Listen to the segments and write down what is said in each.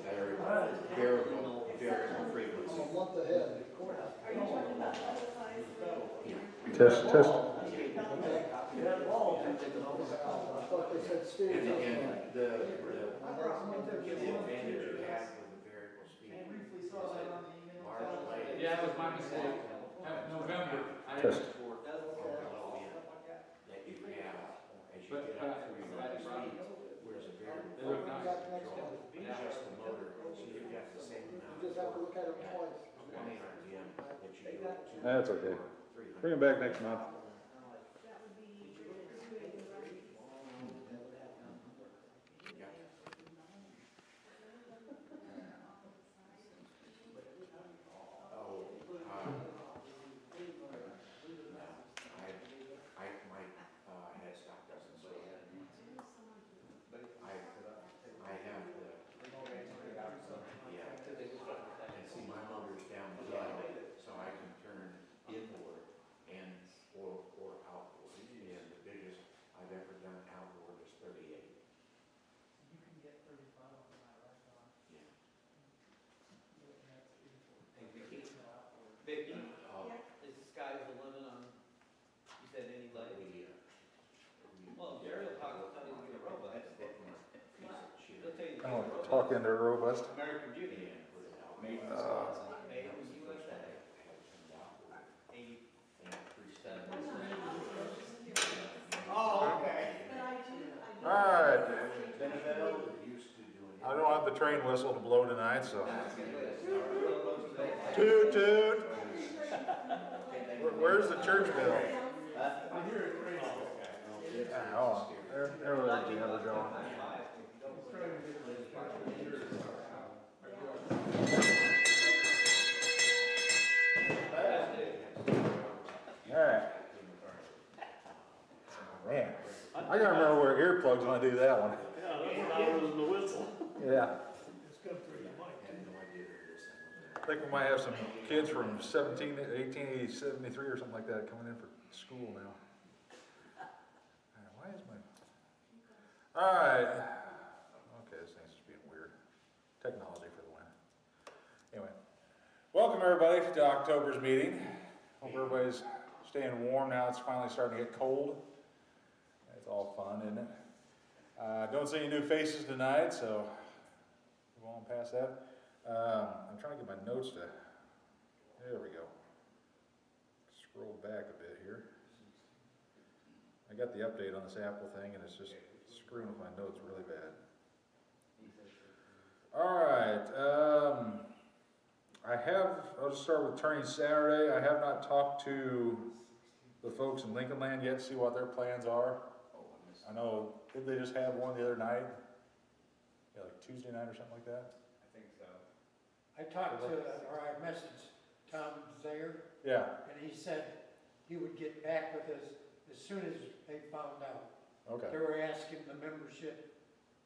variable frequency. A month ahead. Test, test. I thought they said Steve. And the advantage you have with the variable speed is that large blades. Yeah, it was my mistake. November. Test. That you have as you get up through your speeds, whereas a variable They look frequency nice. control is just the motor, so you've got the same You amount just have to look at it twice. of 20 RPM that you do at 200 That's okay. or 300. Bring him back next month. My headstock doesn't show that. I have the, yeah, and see my motor's down below, so I can turn inboard and, or outboard. And the biggest I've ever done outboard is 38. You can get 35 on that right now. Yeah. That's beautiful. Vicky, Oh, is the sky's the limit on, you said any lake? Well, Jerry will talk about how to get a robot. He'll tell you to get a Oh, robot. talk into robust. American Beauty. Made in USA. 87. Oh, okay. All right. Used to doing I don't have the train whistle to blow tonight, so. Toot toot. Where's the church bell? Yeah, oh, there the other John. All right. Man, I gotta remember where earplugs when I do that one. Yeah. I think we might have some kids from 1873 or something like that coming in for school now. Why is my... All right. Okay, this thing's just being weird. Technology for the win. Anyway, welcome everybody to October's meeting. Hope everybody's staying warm now. It's finally starting to get cold. It's all fun, isn't it? Don't see any new faces tonight, so we'll on past that. I'm trying to get my notes to, there we go. Scroll back a bit here. I got the update on this Apple thing and it's just screwing with my notes really bad. Alright, I'll just start with turning Saturday. I have not talked to the folks in Lincoln Land yet, see what their plans are. I know, did they just have one the other night? Yeah, like Tuesday night or something like that? I talked to, or I messaged Tom Zayer, Yeah, and he said he would get back with us as soon as they found out. okay. They were asking the membership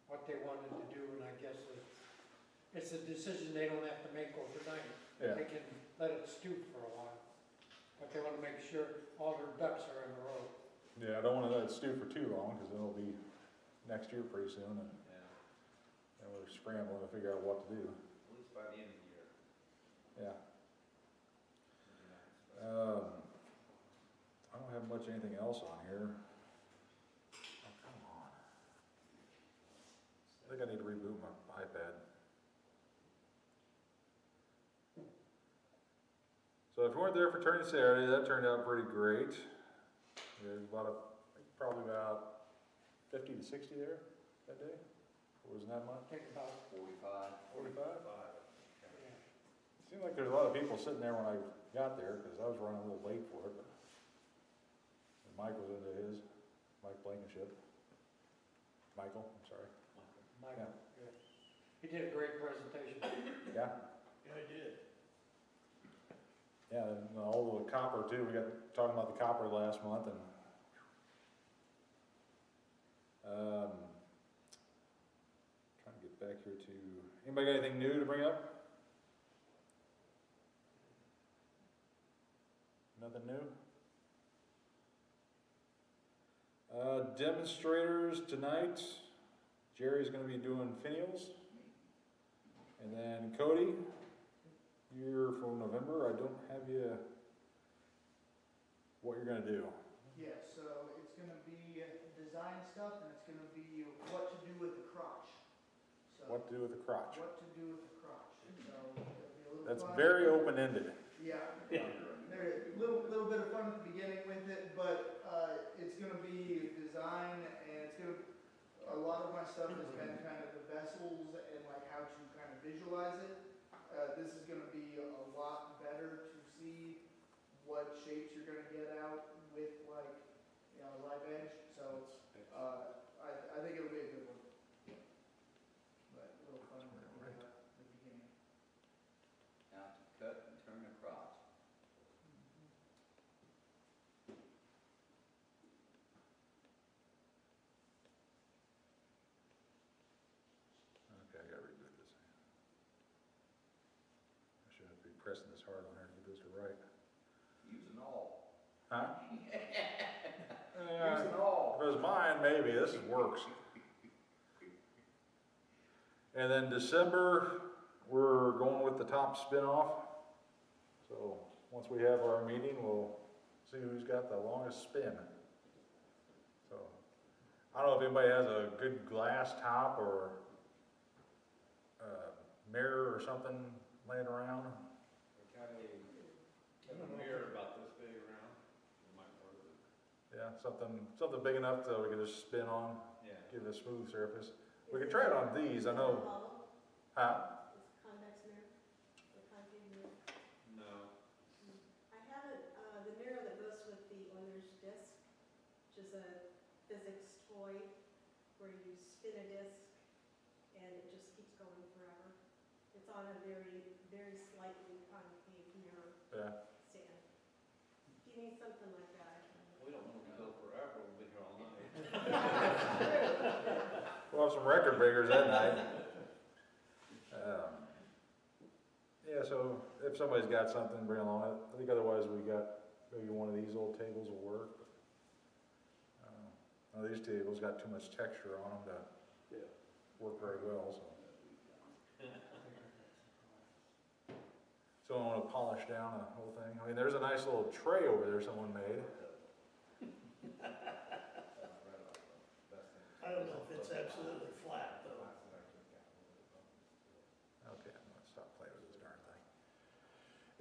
what they wanted to do, and I guess it's a decision they don't have to make overnight. Yeah. They can let it stew for a while. But they want to make sure all their ducks are in a row. Yeah, I don't want to let it stew for too long because then it'll be next year pretty soon and we're scrambling to figure out what to do. At least by the end of the year. Yeah. I don't have much anything else on here. Oh, come on. I think I need to reboot my iPad. So if you weren't there for Turning Saturday, that turned out pretty great. There's probably about 50 to 60 there that day. Or wasn't that much? I think about 45. 45? yeah. Seemed like there's a lot of people sitting there when I got there because I was running a little late for it. But Mike was into his, Mike Blankenship. Michael, I'm sorry. Michael, yeah. He did a great presentation. Yeah. Yeah, I did. Yeah, and all the copper too. We got talking about the copper last month and trying to get back here to, anybody got anything new to bring up? Nothing new? Demonstrators tonight. Jerry's going to be doing finials. And then Cody, you're from November, I don't have you, what you're gonna do. Yeah, so it's gonna be design stuff and it's gonna be what to do with the crotch. So What to do with the crotch. what to do with the crotch. So it'll be a little That's fun. very open-ended. Yeah. There's a little bit of fun at the beginning with it, but it's gonna be design and it's gonna, a lot of my stuff has been kind of the vessels and like how to kind of visualize it. This is gonna be a lot better to see what shapes you're gonna get out with like, you know, live edge. So I think it'll be a good one. But a little fun at the beginning. Now to cut and turn across. Okay, I gotta reboot this. I shouldn't be pressing this hard on here to get this to right. Using all. Huh? Using all. If it was mine, maybe, this works. And then December, we're going with the top spin-off. So, once we have our meeting, we'll see who's got the longest spin. So, I don't know if anybody has a good glass top or mirror or something laying around. Got a mirror about this big around, it might work. Yeah, something big enough that we can just spin on, Yeah. give it a smooth surface. We can try it on these, I know. Huh? It's convex mirror, or concave mirror. No. I have it, the mirror that goes with the owner's disc, which is a physics toy where you spin a disc and it just keeps going forever. It's on a very, very slightly concave mirror Yeah. stand. If you need something like that, I can. We don't want to go forever, we'll be here all night. We'll have some record breakers that night. Yeah, so if somebody's got something, bring along. I think otherwise we got, maybe one of these old tables will work. These tables got too much texture on them to work very well, so. So I want to polish down the whole thing. I mean, there's a nice little tray over there someone made. I don't know if it's absolutely flat though. Okay, I'm gonna stop playing with this darn thing.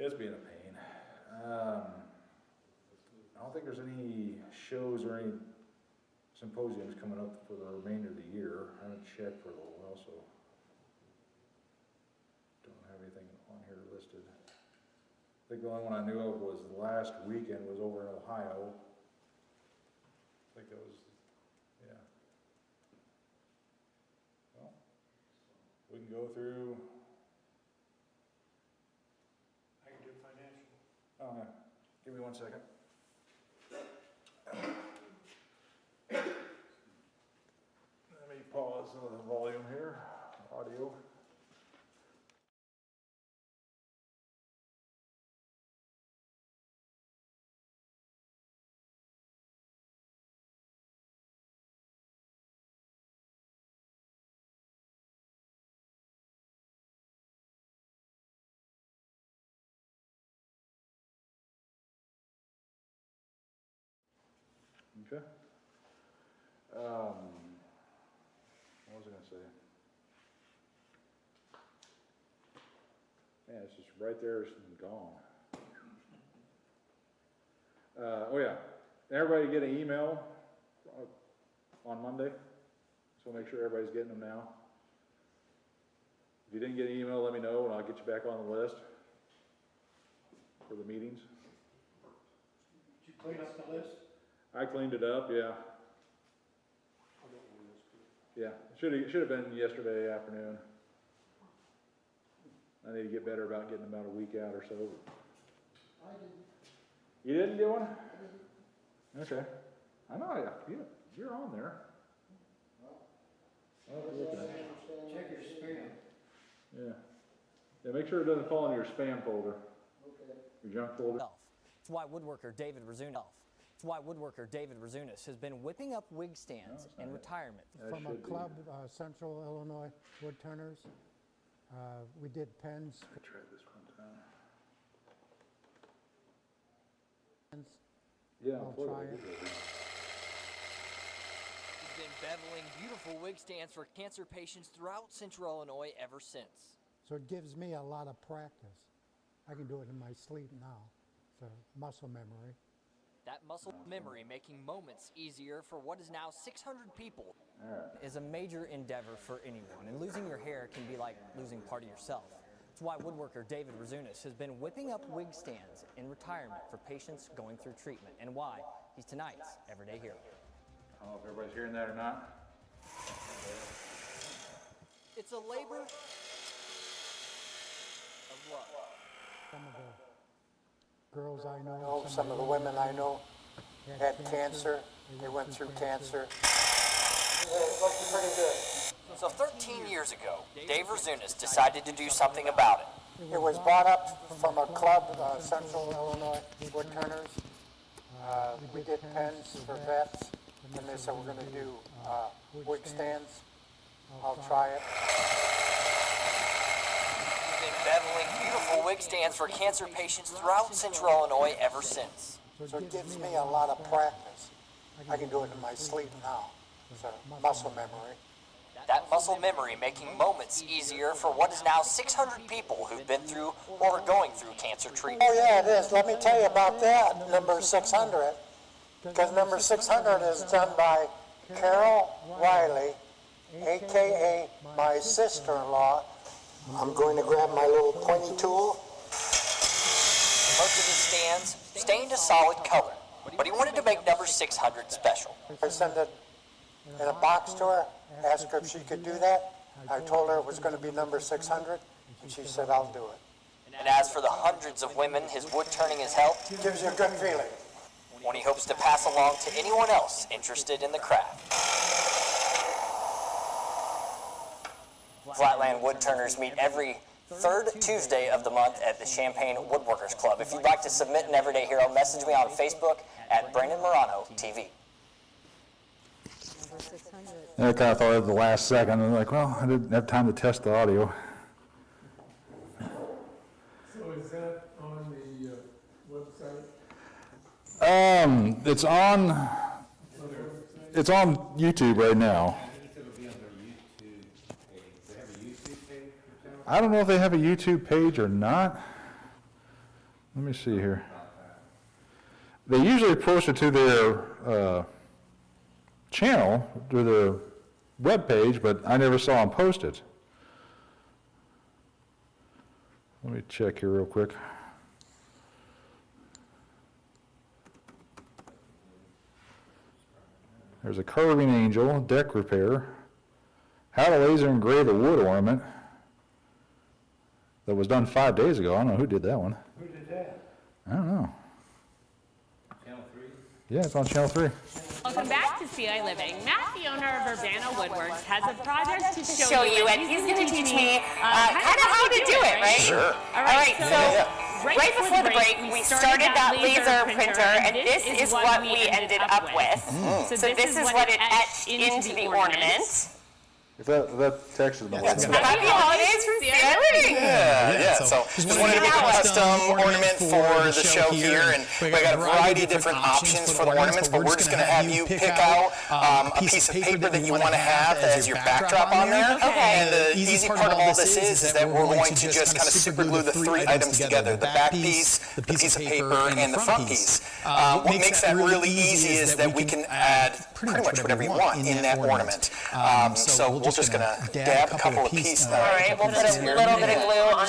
It's being a pain. I don't think there's any shows or any symposiums coming up for the remainder of the year. I haven't checked for a little while, so don't have anything on here listed. I think the only one I knew of was the last weekend was over in Ohio. I think that was, yeah. Well, we can go through. I can do financial. Oh, yeah. Give me 1 second. Let me pause the volume here, audio. Okay. What was I gonna say? Yeah, it's just right there, it's gone. Oh yeah, everybody get an email on Monday, so make sure everybody's getting them now. If you didn't get an email, let me know and I'll get you back on the list for the meetings. Did you clean up the list? I cleaned it up, yeah. Yeah, should have been yesterday afternoon. I need to get better about getting them about a week out or so. I didn't. You didn't get one? Okay. I know, you're on there. I'll have to look at it. Check your spam. Yeah. Yeah, make sure it doesn't fall into your spam folder, Okay. your junk folder. It's why woodworker David Razunas has been whipping up wig stands No, it's not in it. retirement. That From a should be- club, Central Illinois Woodturners. We did pens. Try this one time. Yeah, I'll try it. He's been beveling beautiful wig stands for cancer patients throughout Central Illinois ever since. So it gives me a lot of practice. I can do it in my sleep now. It's a muscle memory. That muscle memory making moments easier for what is now 600 people is a major endeavor for anyone, and losing your hair can be like losing part of yourself. That's why woodworker David Rhoads has been whipping up wig stands in retirement for patients going through treatment, and why he's tonight's Everyday Hero. I don't know if everybody's hearing that or not. It's a labor of love. Some of the girls I know, some of the women I know had cancer. They went through cancer. It looked pretty good. So 13 years ago, Dave Rhoads decided to do something about it. It was brought up from a club, Central Illinois Woodturners. We did pens for vets, and they said we're going to do wig stands. I'll try it. He's been beveling beautiful wig stands for cancer patients throughout Central Illinois ever since. So it gives me a lot of practice. I can do it in my sleep now. It's a muscle memory. That muscle memory making moments easier for what is now 600 people who've been through or are going through cancer treatment. Oh yeah, it is. Let me tell you about that, number 600. Because number 600 is done by Carol Riley, a.k.a. my sister-in-law. I'm going to grab my little pointy tool. Most of his stands stained a solid color, but he wanted to make number 600 special. I sent it in a box to her, asked her if she could do that. I told her it was going to be number 600, and she said, I'll do it. And as for the hundreds of women his wood turning has helped, Gives you a good feeling. one he hopes to pass along to anyone else interested in the craft. Flatland Woodturners meet every third Tuesday of the month at the Champaign Woodworkers Club. If you'd like to submit an Everyday Hero, message me on Facebook at Brandon Morano TV. And I kind of thought at the last second, I'm like, well, I didn't have time to test the audio. So is that on the website? It's on YouTube right now. It'll be on their YouTube page. They have a YouTube page for town? I don't know if they have a YouTube page or not. Let me see here. They usually post it to their channel, to their web page, but I never saw them post it. Let me check here real quick. There's a carving angel, deck repair, how to laser engrave a wood ornament. That was done 5 days ago. I don't know who did that one. Who did that? I don't know. Channel 3? Yeah, it's on Channel 3. Welcome back to CI Living. Matt, the owner of Urbana Woodworks, has a project to show you, and he's going to teach me kind of how to do it, right? Sure. All right, so right before the break, we started that laser printer, and this is what we ended up with. So this is what it etched into the ornament. If that text is the one. Happy holidays from CI Living. Yeah. So just wanted to make a custom ornament for the show here, and we got a variety of different options for the ornaments, but we're just going to have you pick out a piece of paper that you want to have as your backdrop on there. Okay. And the easy part of all this is that we're going to just kind of super glue the three items together: the back piece, the piece of paper, and the front piece. What makes that really easy is that we can add pretty much whatever you want in that ornament. So we're just going to dab a couple of pieces. All right, we'll put a little bit of glue on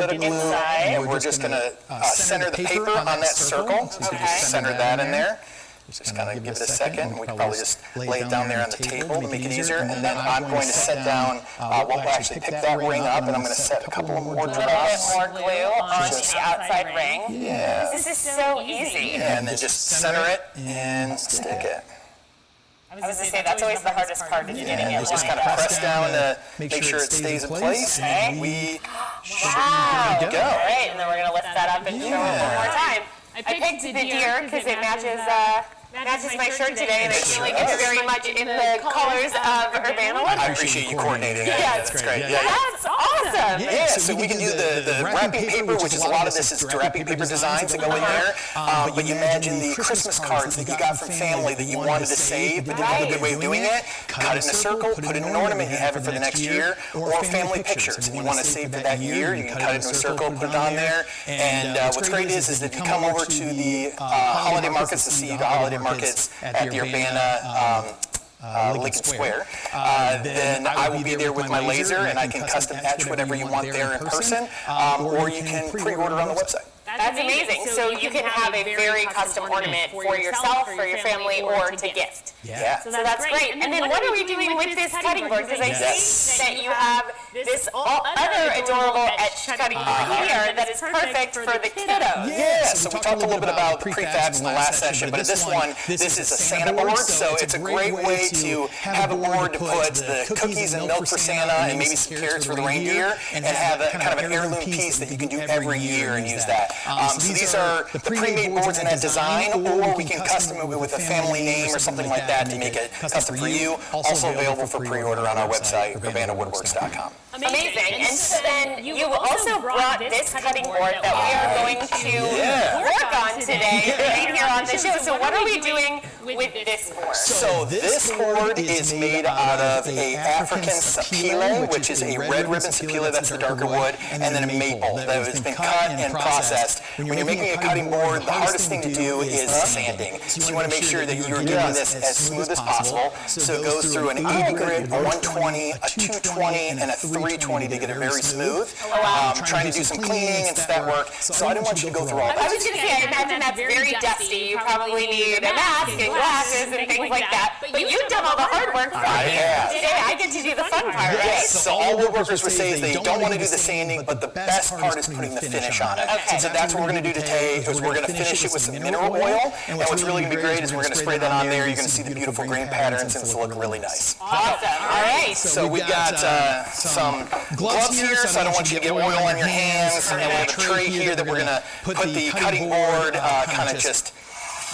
the inside. And we're just going to center the paper on that circle. So we just center that in there. Just kind of give it a second. We can probably just lay it down there on the table to make it easier. And then I'm going to set down, we'll actually pick that ring up, and I'm going to set a couple of more A little bit drops. more glue on the outside ring. Yeah. This is so easy. And then just center it and stick it. I was going to say, that's always the hardest part, is getting it And just kind of press down to make sure it stays in place. And we Wow. should be good to All go. right, and then we're going to lift that up and show it one more time. I picked the deer because it matches matches my shirt today, and I feel like it's very much in the colors of Urbana Woodworks. I appreciate you coordinating. Yeah, that's great. That's awesome. Yeah, so we can do the wrapping paper, which is a lot of this is wrapping paper designs that go in there. But you imagine the Christmas cards that you got from family that you wanted to save, but didn't have a good way of doing it. Cut it in a circle, put it in an ornament, you have it for the next year. Or family pictures. If you want to save for that year, you can cut it in a circle, put it on there. And what's great is that if you come over to the holiday markets, the CU holiday markets at the Urbana Lincoln Square, then I will be there with my laser and I can custom etch whatever you want there in person, or you can pre-order on the website. That's amazing. So you can have a very custom ornament for yourself, for your family, or to gift. Yeah. So that's great. And then what are we doing with this cutting board? Because I see that you have this other adorable etched cutting board here that is perfect for the kiddos. Yeah, so we talked a little bit about the prefabs in the last session, but this one, this is a Santa board, so it's a great way to have a board to put the cookies and milk for Santa and maybe some carrots for the reindeer, and have a kind of an heirloom piece that you can do every year and use that. So these are the pre-made boards in that design, or we can custom it with a family name or something like that to make it custom for you. Also available for pre-order on our website, urbanawoodworks.com. Amazing. And so then you also brought this cutting board that we are going to work on today right here on the show. So what are we doing with this board? So this board is made out of a African sapele, which is a red ribbon sapele, that's the darker wood, and then a maple that has been cut and processed. When you're making a cutting board, the hardest thing to do is sanding. So you want to make sure that you're doing this as smooth as possible. So it goes through an 80 grit, a 120, a 220, and a 320 to get it very smooth. Trying to do some cleaning and stat work, so I didn't want you to go through all I that. was going to say, I imagine that's very dusty. You probably need a mask and glasses and things like that. But you've done all the hard work for me. Today I get to do the fun part, right? Yes, so all woodworkers would say is they don't want to do the sanding, but the best part is putting the finish on it. So that's what we're going to do today, is we're going to finish it with some mineral oil, and what's really going to be great is we're going to spray that on there. You're going to see the beautiful grain patterns, and it's going to look really nice. Awesome. All right. So we've got some gloves here, so I don't want you to get oil on your hands, and we have a tray here that we're going to put the cutting board kind of just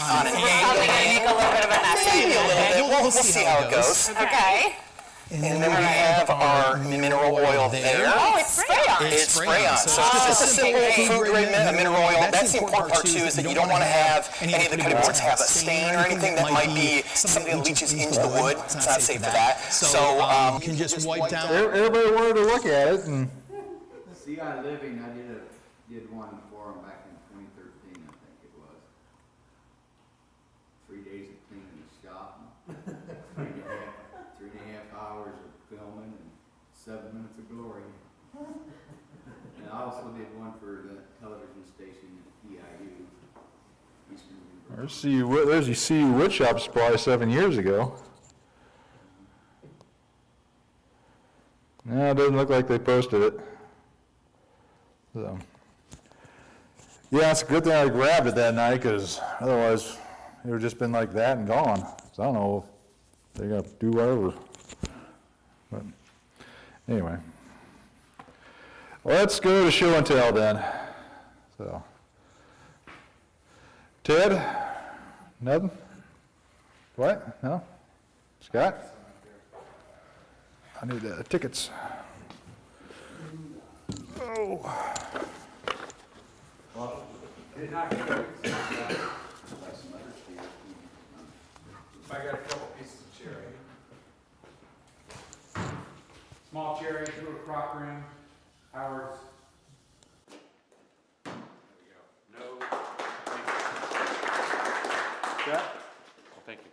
on an We're probably going to make a little bit of a mess. Maybe a little bit. We'll see how it goes. Okay. And then we're going to have our mineral oil there. Oh, it's spray-on. It's spray-on. So it's just a simple food-grade mineral oil. That's the important part too, is that you don't want to have any of the cutting boards have a stain or anything that might be something that leaches into the wood. It's not safe for that. So you can just wipe down. Everybody wanted to look at it, and CI Living, I did one for them back in 2013, I think it was. 3 days of cleaning the shop, 3.5 hours of filming, and 7 minutes of glory. And I also did one for the television station at EIU. there's your CU wood shop supply 7 years ago. No, it doesn't look like they posted it. So, yeah, it's a good thing I grabbed it that night, because otherwise it would have just been like that and gone. So I don't know if they're going to do whatever. But anyway. Let's go to show and tell then. So, Ted? Nothing? What? No? Scott? I need tickets. Oh. I got a couple pieces of cherry. Small cherry, little crop room, Howard's. There we go. No. Yeah? Thank you.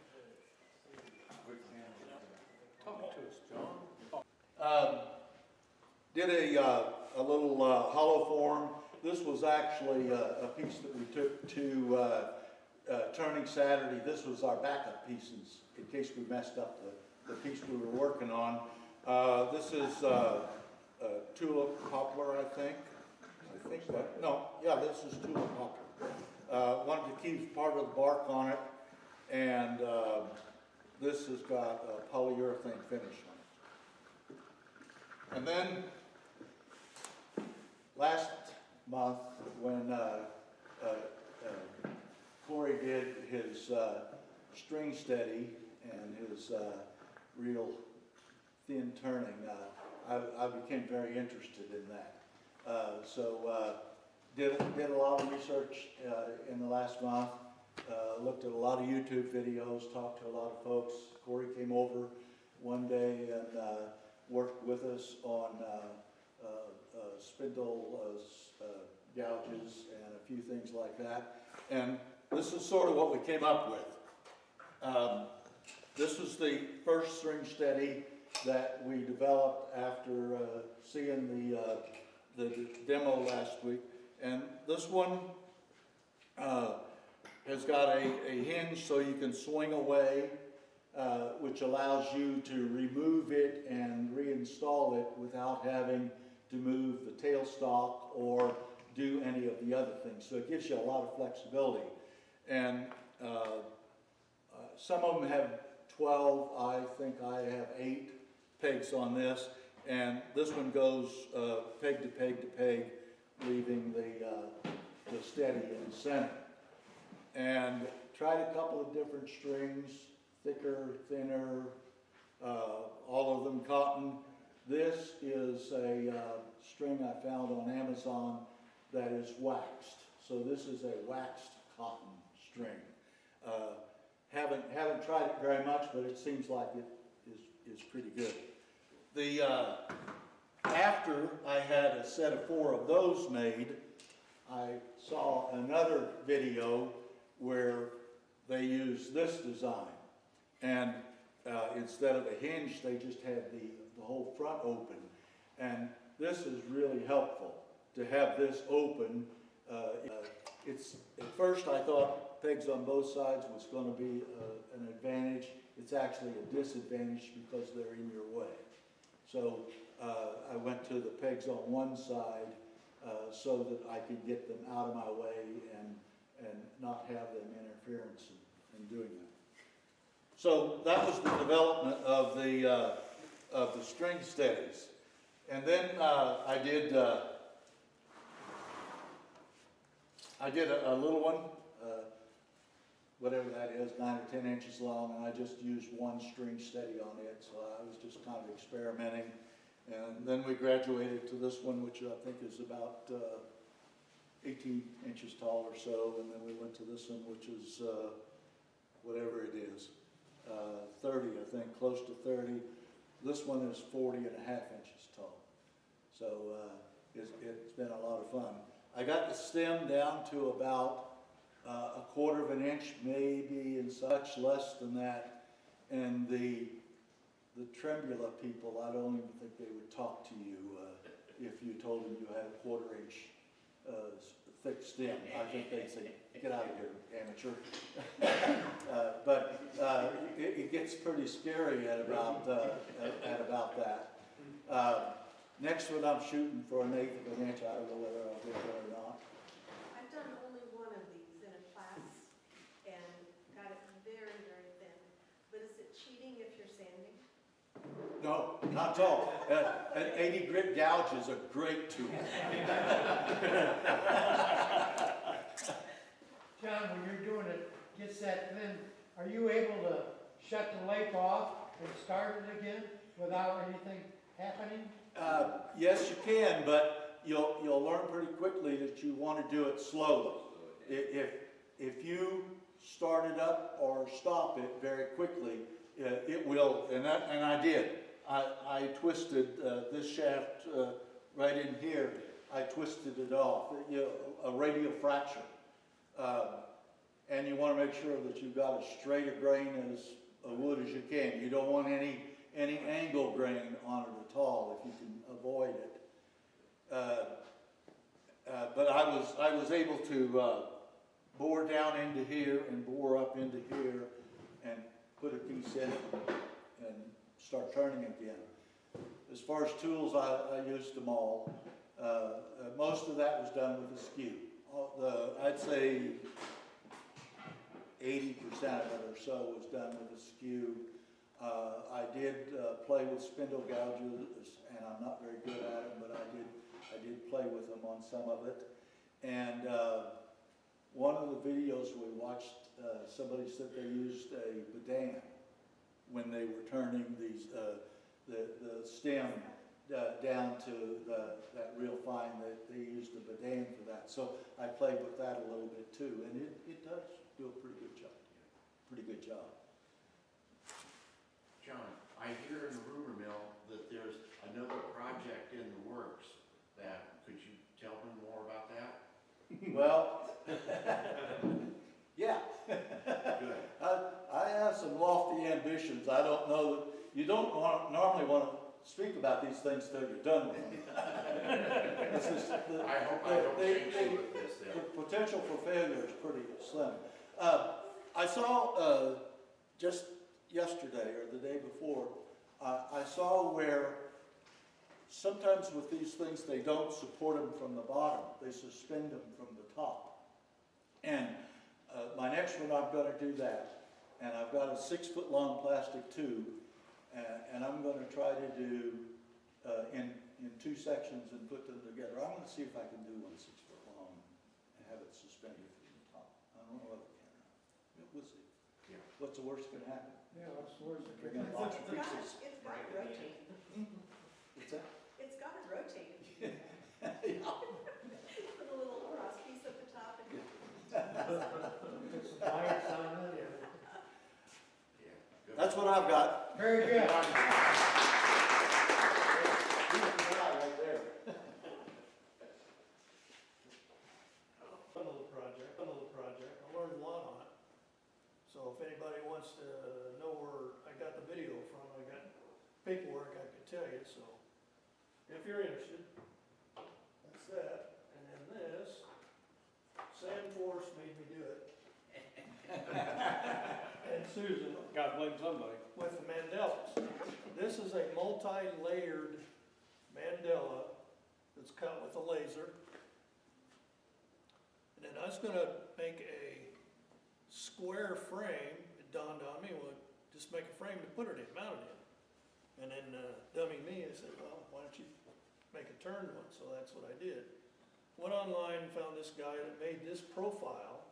Did a little hollow form. This was actually a piece that we took to Turning Saturday. This was our backup pieces in case we messed up the piece we were working on. This is tulip poplar, I think. This is tulip poplar. Wanted to keep part of the bark on it, and this has got a polyurethane finish on it. And then last month, when Corey did his string steady and his real thin turning, I became very interested in that. Did a lot of research in the last month, looked at a lot of YouTube videos, talked to a lot of folks. Corey came over one day and worked with us on spindle gouges and a few things like that. And this is sort of what we came up with. This was the first string steady that we developed after seeing the demo last week. And this one has got a hinge so you can swing away, which allows you to remove it and reinstall it without having to move the tailstock or do any of the other things. So it gives you a lot of flexibility. And some of them have 12, I think I have 8 pegs on this. And this one goes peg to peg to peg, leaving the steady in the center. And tried a couple of different strings, thicker, thinner, all of them cotton. This is a string I found on Amazon that is waxed. So this is a waxed cotton string. Haven't tried it very much, but it seems like it is pretty good. After I had a set of 4 of those made, I saw another video where they used this design. And instead of a hinge, they just had the whole front open. And this is really helpful to have this open. At first I thought pegs on both sides was going to be an advantage. It's actually a disadvantage because they're in your way. So I went to the pegs on one side so that I could get them out of my way and not have them interference in doing that. So that was the development of the string steadies. And then I did a little one, whatever that is, 9 or 10 inches long, and I just used one string steady on it, so I was just kind of experimenting. And then we graduated to this one, which I think is about 18 inches tall or so, and then we went to this one, which is whatever it is, 30, I think, close to 30. This one is 40 and a half inches tall. So it's been a lot of fun. I got the stem down to about a 1/4 of an inch, maybe, and such, less than that. And the trembula people, I don't even think they would talk to you if you told them you had a 1/4 inch thick stem. I think they'd say, get out of here, amateur. But it gets pretty scary at about that. Next one I'm shooting for an 1/8 of an inch. I don't know whether I'll get there or not. I've done only one of these in a class and got it very, very thin. But is it cheating if you're sanding? No, not at all. An 80 grit gouge is a great tool. John, when you're doing it, gets that thin, are you able to shut the lathe off and start it again without anything happening? Yes, you can, but you'll learn pretty quickly that you want to do it slowly. If you start it up or stop it very quickly, it will, and I did. I twisted this shaft right in here. I twisted it off, a radial fracture. And you want to make sure that you've got as straight a grain as a wood as you can. You don't want any angle grain on it at all if you can avoid it. But I was able to bore down into here and bore up into here and put a piece in it and start turning again. As far as tools, I used them all. Most of that was done with a skew. I'd say 80% of it or so was done with a skew. I did play with spindle gouges, and I'm not very good at them, but I did play with them on some of it. And one of the videos we watched, somebody said they used a bidan when they were turning these, the stem down to that real fine, that they used a bidan for that. So I played with that a little bit too, and it does do a pretty good job. Pretty good job. John, I hear in the rumor mill that there's another project in the works. Could you tell me more about that? Well, yeah. Good. I have some lofty ambitions. I don't know, you don't normally want to speak about these things till you're done with them. I hope I don't jinx you with this then. The potential for failure is pretty slim. I saw just yesterday or the day before, I saw where sometimes with these things they don't support them from the bottom, they suspend them from the top. And my next one, I'm going to do that. And I've got a 6-foot long plastic tube, and I'm going to try to do in 2 sections and put them together. I'm going to see if I can do one 6 foot long and have it suspended from the top. I don't know whether I can or not. We'll see. Yeah. What's the worst that can happen? Yeah, that's the worst. We're going to launch It's pieces. got to rotate. What's that? It's got to rotate. Yeah. Put a little cross piece at the top and. That's what I've got. Very good. Right there. Fun little project, I learned a lot on it. So if anybody wants to know where I got the video from, I got paperwork I could tell you, so if you're interested, that's that. And then this, Sam Force made me do it. And Susan. Gotta blame somebody. With the mandalas. This is a multi-layered mandala that's cut with a laser. And then I was gonna make a square frame. It dawned on me, well, just make a frame to put it in, mount it in. And then dummy me, I said, well, why don't you make a turned one? So that's what I did. Went online and found this guy that made this profile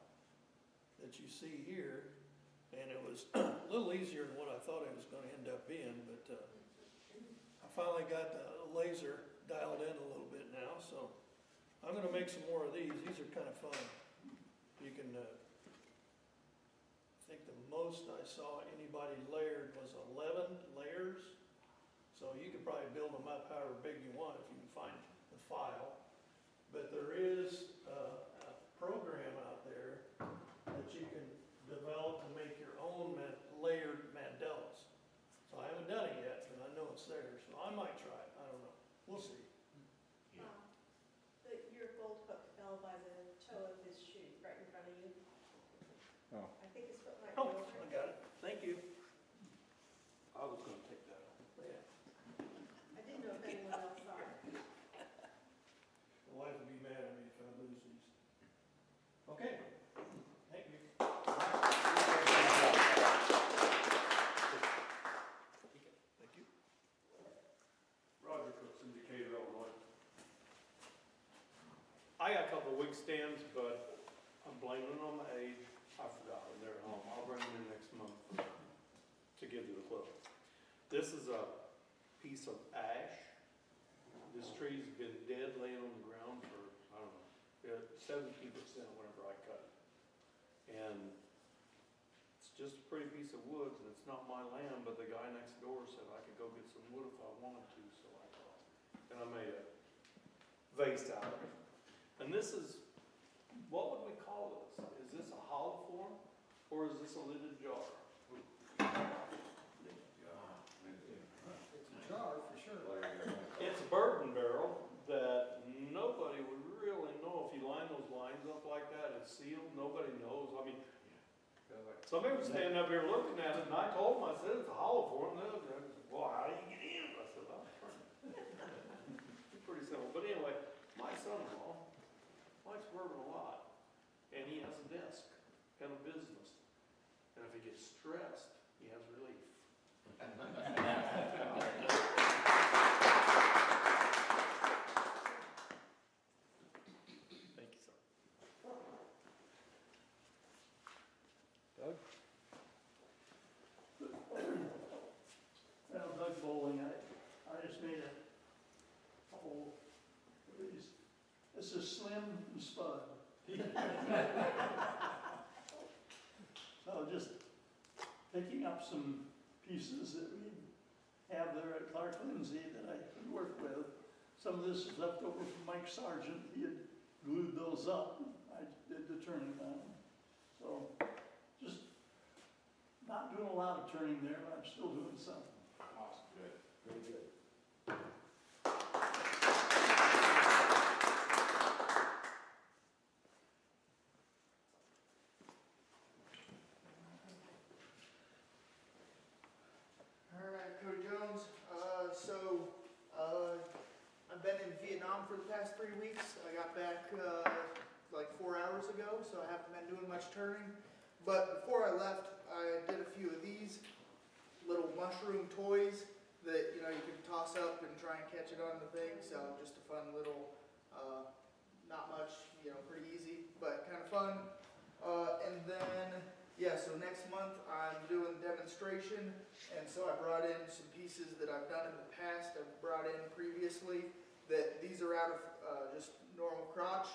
that you see here. And it was a little easier than what I thought it was going to end up being, but I finally got the laser dialed in a little bit now, so I'm going to make some more of these. These are kind of fun. You can, I think the most I saw anybody layered was 11 layers, so you could probably build them up however big you want if you can find the file. But there is a program out there that you can develop and make your own layered mandalas. So I haven't done it yet, but I know it's there, so I might try it. I don't know. We'll see. Your gold hook fell by the toe of his shoe, right in front of you. Oh. I think his foot might be Oh, over. I got it. Thank you. I was gonna take that. Yeah. I didn't know if anyone else saw it. The wife would be mad at me if I lose these. Okay. Thank you. Thank you. Roger Cooks in Decatur, Illinois. I got a couple of wig stems, but I'm blaming it on the age. I forgot them, they're at home. I'll bring them in next month to give to the club. This is a piece of ash. This tree's been dead laying on the ground for, I don't know, 70% whenever I cut it. And it's just a pretty piece of wood, and it's not my land, but the guy next door said I could go get some wood if I wanted to, so I thought. And I made a vase out of it. And this is, what would we call this? Is this a hollow form, or is this a lidded jar? It's a jar for sure. It's a bourbon barrel that nobody would really know if you line those lines up like that. It's sealed. Nobody knows. I mean, somebody was standing up here looking at it, and I told them, I said, it's a hollow form. They said, well, how do you get in? I said, well, it's pretty simple. But anyway, my son-in-law likes bourbon a lot, and he has a desk and a business. And if he gets stressed, he has relief. Thank you, sir. This is Slim and Spud. So just picking up some pieces that we have there at Clark Lindsay that I can work with. Some of this is left over from Mike Sargent. He had glued those up. I did the turning on them. So just not doing a lot of turning there, but I'm still doing some. Awesome, good. Very good. All right, Cody Jones. I've been in Vietnam for the past 3 weeks. I got back like 4 hours ago, so I haven't been doing much turning. But before I left, I did a few of these little mushroom toys that you can toss up and try and catch it on the thing. So just a fun little, not much, pretty easy, but kind of fun. And then, yeah, so next month I'm doing demonstration, and so I brought in some pieces that I've done in the past, I've brought in previously, that these are out of just normal crotch,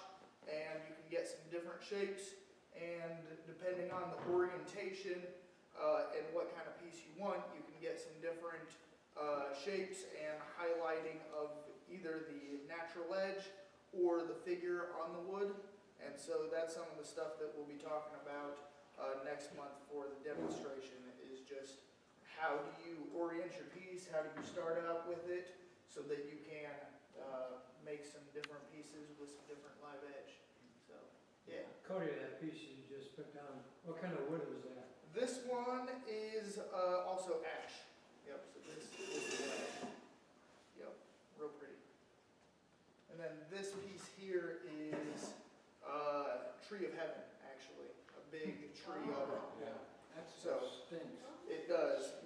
and you can get some different shapes, and depending on the orientation and what kind of piece you want, you can get some different shapes and highlighting of either the natural edge or the figure on the wood, and so that's some of the stuff that we'll be talking about next month for the demonstration, is just how do you orient your piece, how do you start out with it, so that you can make some different pieces with some different live edge. So, yeah. Cody, that piece you just put down, what kind of wood was that? This one is also ash. Yep, so this is ash. Yep, real pretty. And then this piece here is Tree of Heaven, actually. A big tree of it. Yeah, that stinks. It does.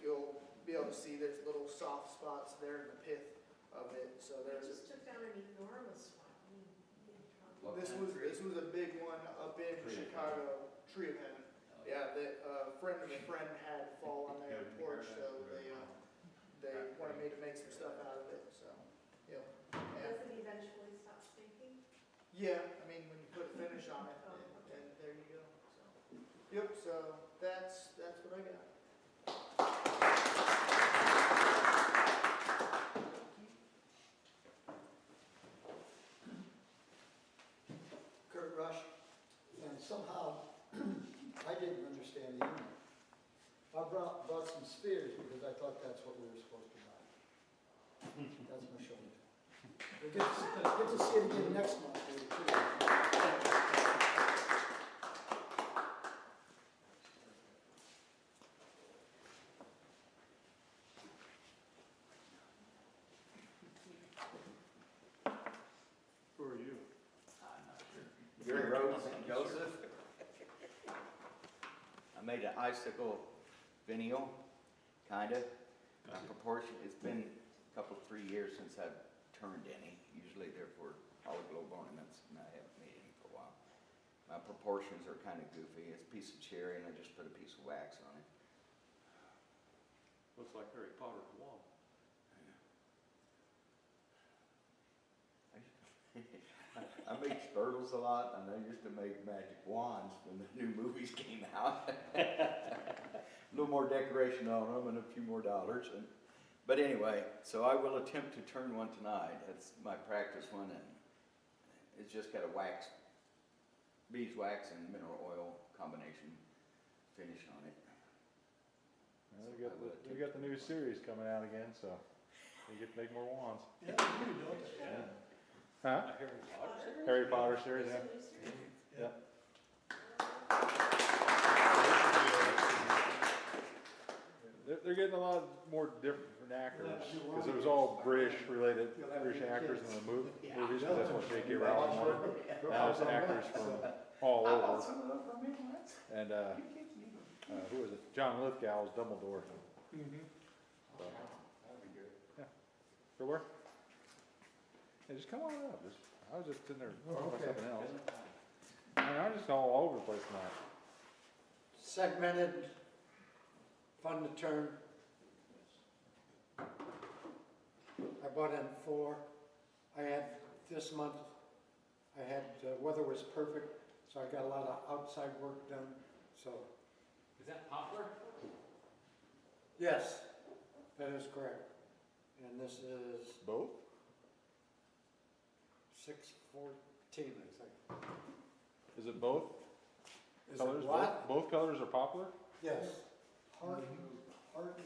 You'll be able to see there's little soft spots there in the pith of it. So I there's just took down an enormous one. this was a big one up in Chicago, Tree of Heaven. Yeah, that a friend of a friend had fall on their porch, so they wanted me to make some stuff out of it. So, yeah. Does it eventually stop stinking? Yeah, I mean when you put a finish on it, and there you go. So, yep. So that's what I got. Kurt Rush, and somehow I didn't understand the email. I brought some spheres because I thought that's what we were supposed to buy. That's my shoulder. We'll get to see it again next month. Who are you? I'm not sure. Jerry Rhoads, St. Joseph. I made an icicle finial, kinda. My proportion, it's been a couple, 3 years since I've turned any. Usually they're for hollow globe ornaments, and I haven't made any for a while. My proportions are kinda goofy. It's a piece of cherry, and I just put a piece of wax on it. Looks like Harry Potter's wall. I make spurtles a lot, and I used to make magic wands when the new movies came out. A little more decoration on them and a few more dollars. But anyway, so I will attempt to turn one tonight. That's my practice one, and it's just got a wax, beeswax and mineral oil combination finish on it. Well, we got the new series coming out again, so we get to make more wands. Yeah, you know it. Yeah. Huh? Harry Potter series, yeah. Yeah. They're getting a lot more different actors, because it was all British related, British actors in the movies, because that's what J.K. Rowling wanted. Now it's actors from all over. And, who was it? John Lithgow was Dumbledore. So, yeah. For where? Hey, just come on up. I was just sitting there talking about something else. I mean, I'm just all over the place tonight. Segmented, fun to turn. I bought in 4. I had this month I had, weather was perfect, so I got a lot of outside work done, so. Is that poplar? Yes, that is correct. And this is Both? 614, I think. Is it both Is colors? it what? Both colors are poplar? Yes. Hard, hard to,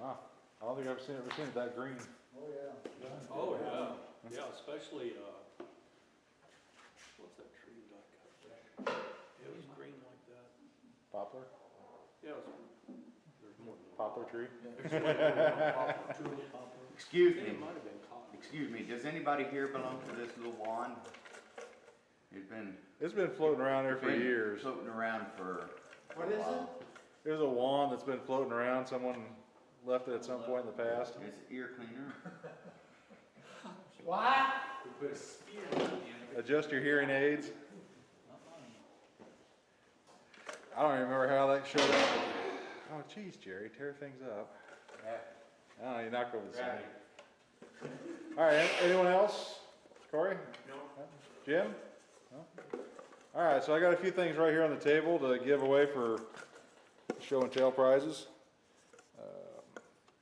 Wow. I don't think I've ever seen it that green. oh, yeah. Oh, yeah, yeah, especially, what's that tree that I cut there? It was green like that. Poplar? Yeah, it was, there's more than. Poplar tree? Excuse I think me, it might have been cotton. excuse me, does anybody here belong to this little wand? It's been floating around there for been years. Floating around for What is it? There's a wand that's been floating around. Someone left it at some point in the past. It's ear cleaner. What? We put a spear on the end of it. Adjust your hearing aids. I don't even remember how that showed up. Oh, geez, Jerry, tear things up. Oh, you knocked over the sign. All right, anyone else? Corey? No. Jim? No? All right, so I got a few things right here on the table to give away for show and tell prizes.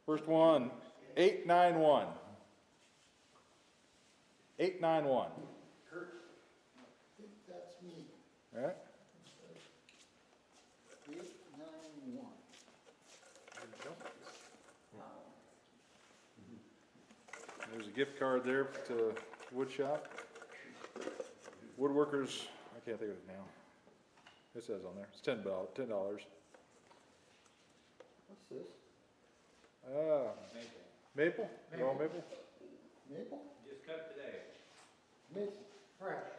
First one, 891. 891. Kurt, I think that's me. All right. 891. There's a gift card there to wood shop. Woodworkers, I can't think of it now. It says on there, it's $10. What's this? Maple? Raw maple? Maple? Just cut today. Maple. Fresh.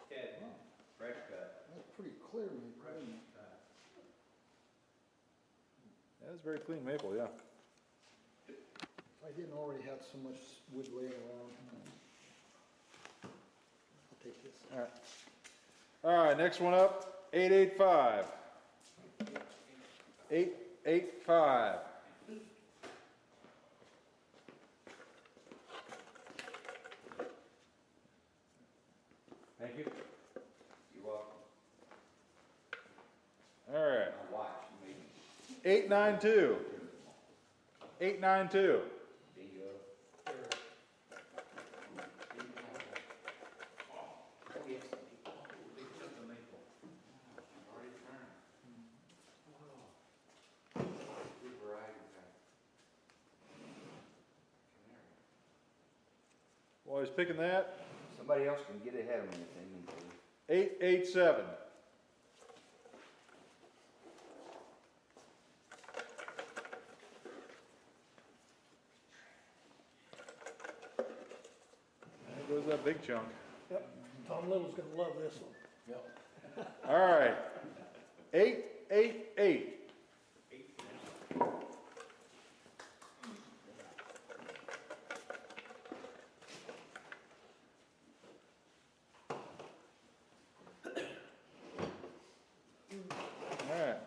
Ted, fresh cut. That's pretty clear maple, isn't it? Yeah, it's very clean maple, yeah. If I didn't already have so much wood laying around. I'll take this. All right. All right, next one up, 885. 885. Thank you. You're welcome. All right. Now watch, maybe. 892. 892. Bingo. While he's picking that, Somebody else can get ahead of me if they need to. 887. There goes that big chunk. Yep, Tom Little's gonna love this one. All right. 888. All right.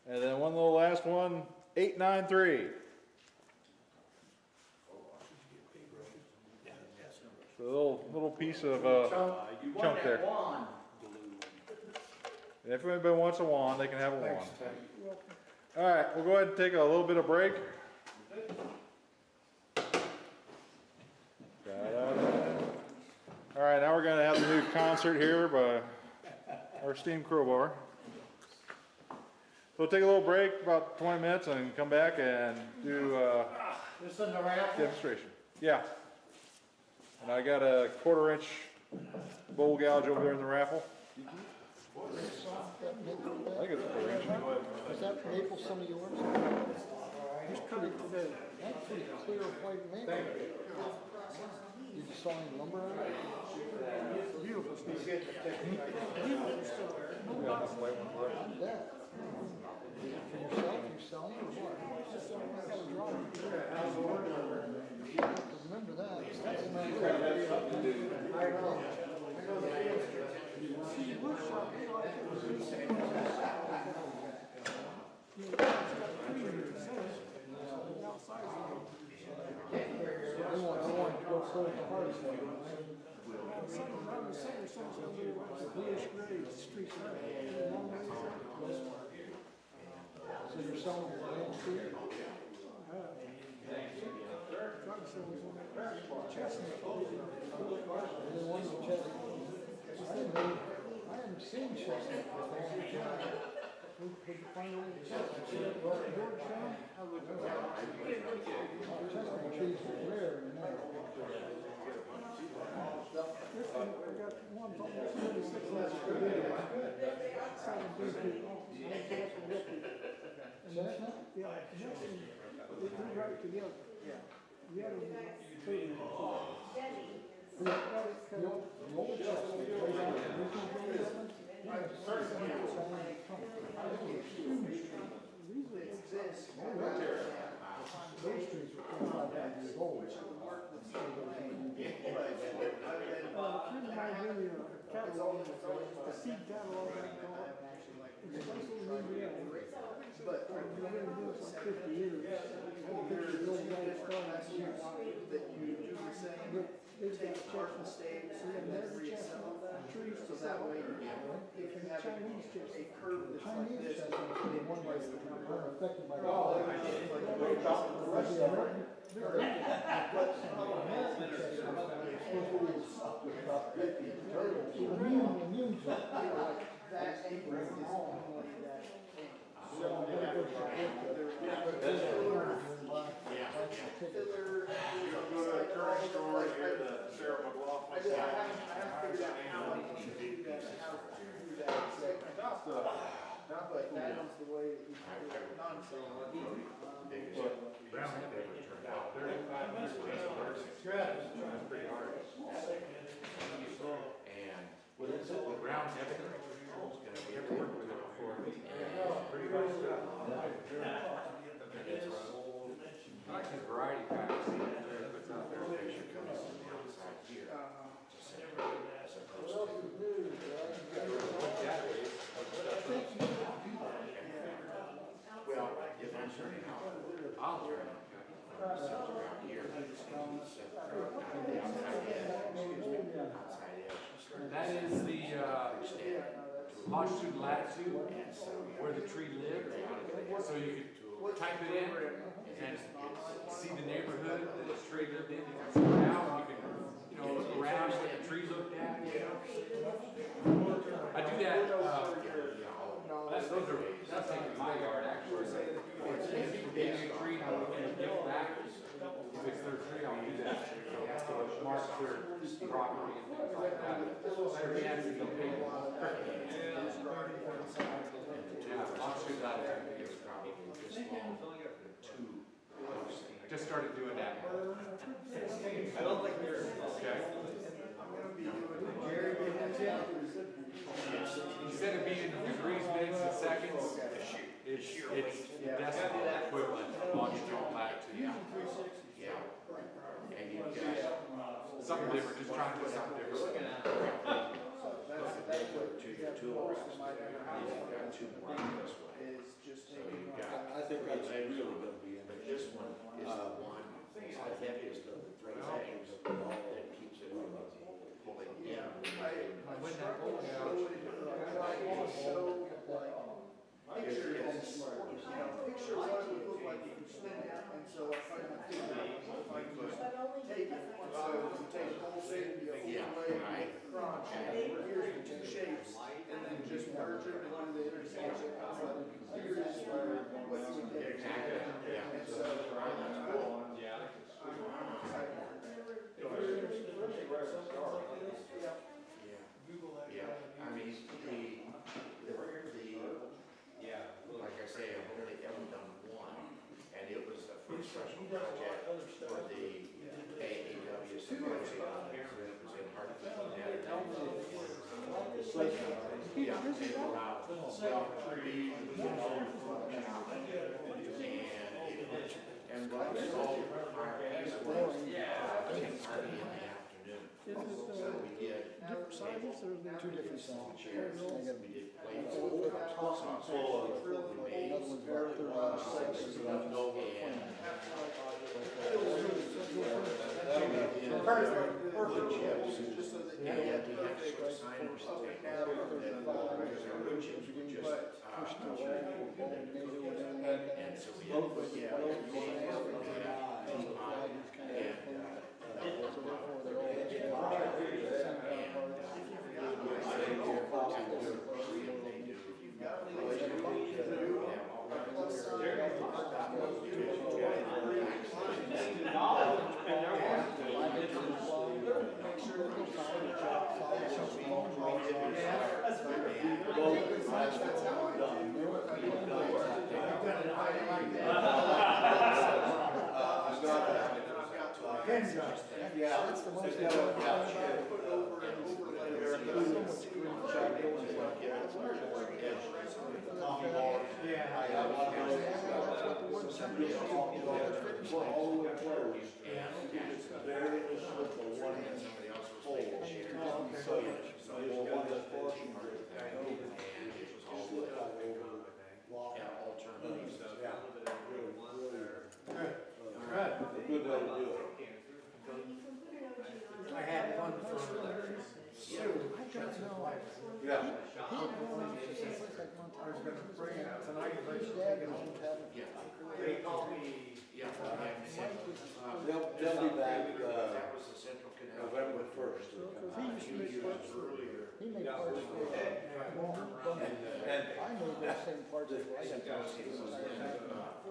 And then one little last one, 893. So a little piece of chunk there. And if anybody wants a wand, they can have a wand. All right, we'll go ahead and take a little bit of break. All right, now we're gonna have the new concert here by our esteemed crowbar. So we'll take a little break, about 20 minutes, and come back and do This in the raffle? demonstration. Yeah. And I got a 1/4-inch bowl gouge over there in the raffle. I think it's 1/4 inch. Is that maple some of yours? That's pretty clear white maple. Did you saw any lumber on it? Beautiful piece. Yeah. For yourself, you selling or what? Remember that. That's not good. I know. They want to go So it's the hardest one, right? Something around the center, something's gonna be like bluish gray streaks around it. So you're selling your land street? Trying to sell this one. Chestnut. And then one of chestnut. I haven't seen chestnut before. We could find a little chestnut. See that George found? Chestnut trees are rare in there. This one, I got one almost 36 last year. Selling big people. And chestnut? Yeah, and that's they do right together. Yeah. The other one, totally. The old chestnut, way back in 1837. Those trees were 25 years old. A friend of mine gave me a catalog, a seed catalog I got. It's nice little museum. But I've been doing this for 50 years. I had a picture of the old guy that started that you do the same. They've got chestnut staves, so you have every chestnut trees to sell. If you have Chinese chestnut, a curve that's like this, the one way are affected by the law. But that is the way that you can do it. Brown never turned out. 35 years ago. That's pretty hard. And the brown never is going to be able to work with it before. Pretty good stuff. I like his variety packs. He puts out their picture coming from the outside here. As opposed to well, if I'm turning out, I'll turn out. Around here, the outside edge. That is the longitude, latitude, where the tree lived. So you could type it in and see the neighborhood that the tree lived in. You can zoom out, you can, look around, see what the tree looked at. I do that. That's taking my yard actually. If people gave me a tree and I would give it back, if it's their tree, I'll do that. So it marks their property and things like that. Every answer they'll pay me. I'll shoot that at you. It's probably just long. I just started doing that. I don't think you're okay. Jerry, instead of being degrees, minutes, and seconds, it's decimal equivalent of longitude, latitude. Yeah. And you've got something different, just trying to do something different. That's what to your tool rest. You've got two more this way. So you've got. I think that's really going to be in. But this one is the one, it's the heaviest of the three things that keeps it from pulling in. When that goes out, picture what it would look like if you spin it, and so I find my finger, if I could take it, so you take the whole thing, you overlay, crunch, and here's the two shapes, and then just merge them and do the intersection, here's what you would get. And so, I mean, like I say, I've only ever done one, and it was the first special project for the AAW symposium. It was in Hartford, Connecticut. Yeah, and about 12 trees, and what we saw our piece was 10:30 in the afternoon. So we did Different sizes or are they two different sizes? chairs, we did plates, full of perfect, perfect chips, just so that you get perfect, up and down, perfect vibes. Yeah, that's the most good way to do it. I had one for Sue. Yeah. I was gonna bring it tonight, but she's taking home. They called me. They'll be back, November 1st. He used to make parts for, he made parts for, And I made those same parts for, I got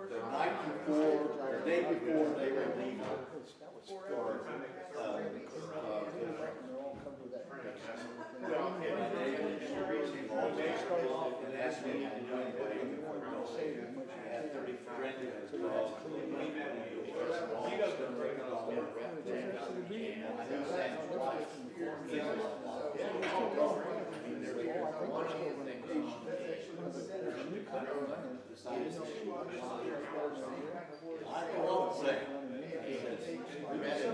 the night before, the day before they were leaving for, and asked me to do anything for I had 30 friends as well. He doesn't break it all down. I knew Sam's wife. I won't say. We met him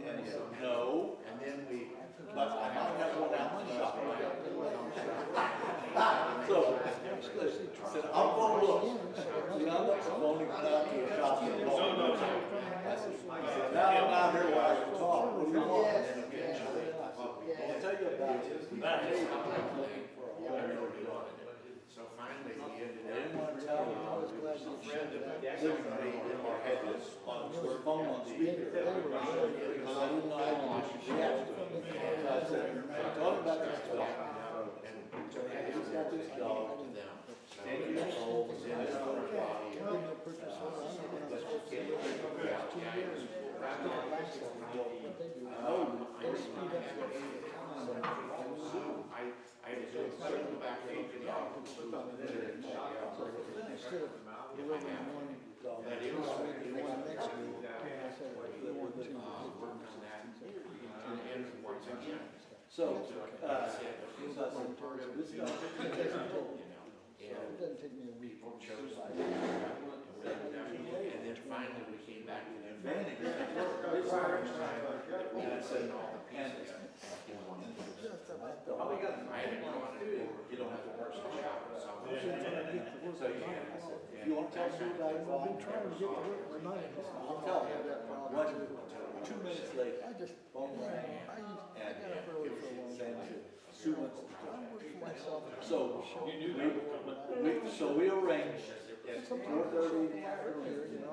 and he said, no. But I might have one out in the shop. So, I said, I'll go look. See, I'm not phoning out to a shop. I said, now I'm out here where I can talk. What do you want? I'll tell you about it. So finally, he ended up. I didn't want to tell him. Some friend of mine had this on their phone on speaker. Because I didn't know how to react. I said, talk about this dog. And he's got this dog. 10 years old. He's in his own body. I had to circle back up in the office. So, it doesn't take me a week. People chose and then finally we came back to the advantage. We had said all the pieces. I didn't want to do, you don't have to work some shop. So if you want to tell me about it, I've been trying to get to work my night. I'll tell you. 2 minutes later, I just, phone rang. I got up early for a long time. Sue wants to I work for myself. So, we arranged at 4:30 in the afternoon.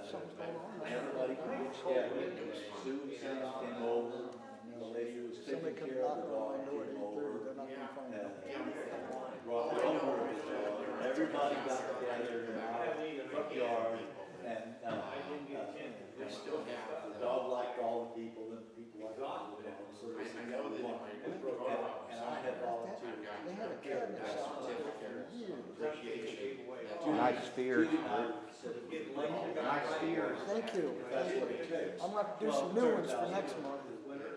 Something's going on. Everybody could get together. Sue and Sam came over. The lady who was taking care of the dog came over. Brought the owner of the dog. Everybody got together in our front yard. And we still have the dog liked all the people and the people liked all the dogs. So I know that and I had volunteered. They had a cabinet shop for years. Nice spheres. Nice spheres. Thank you. I'm gonna have to do some new ones for next month.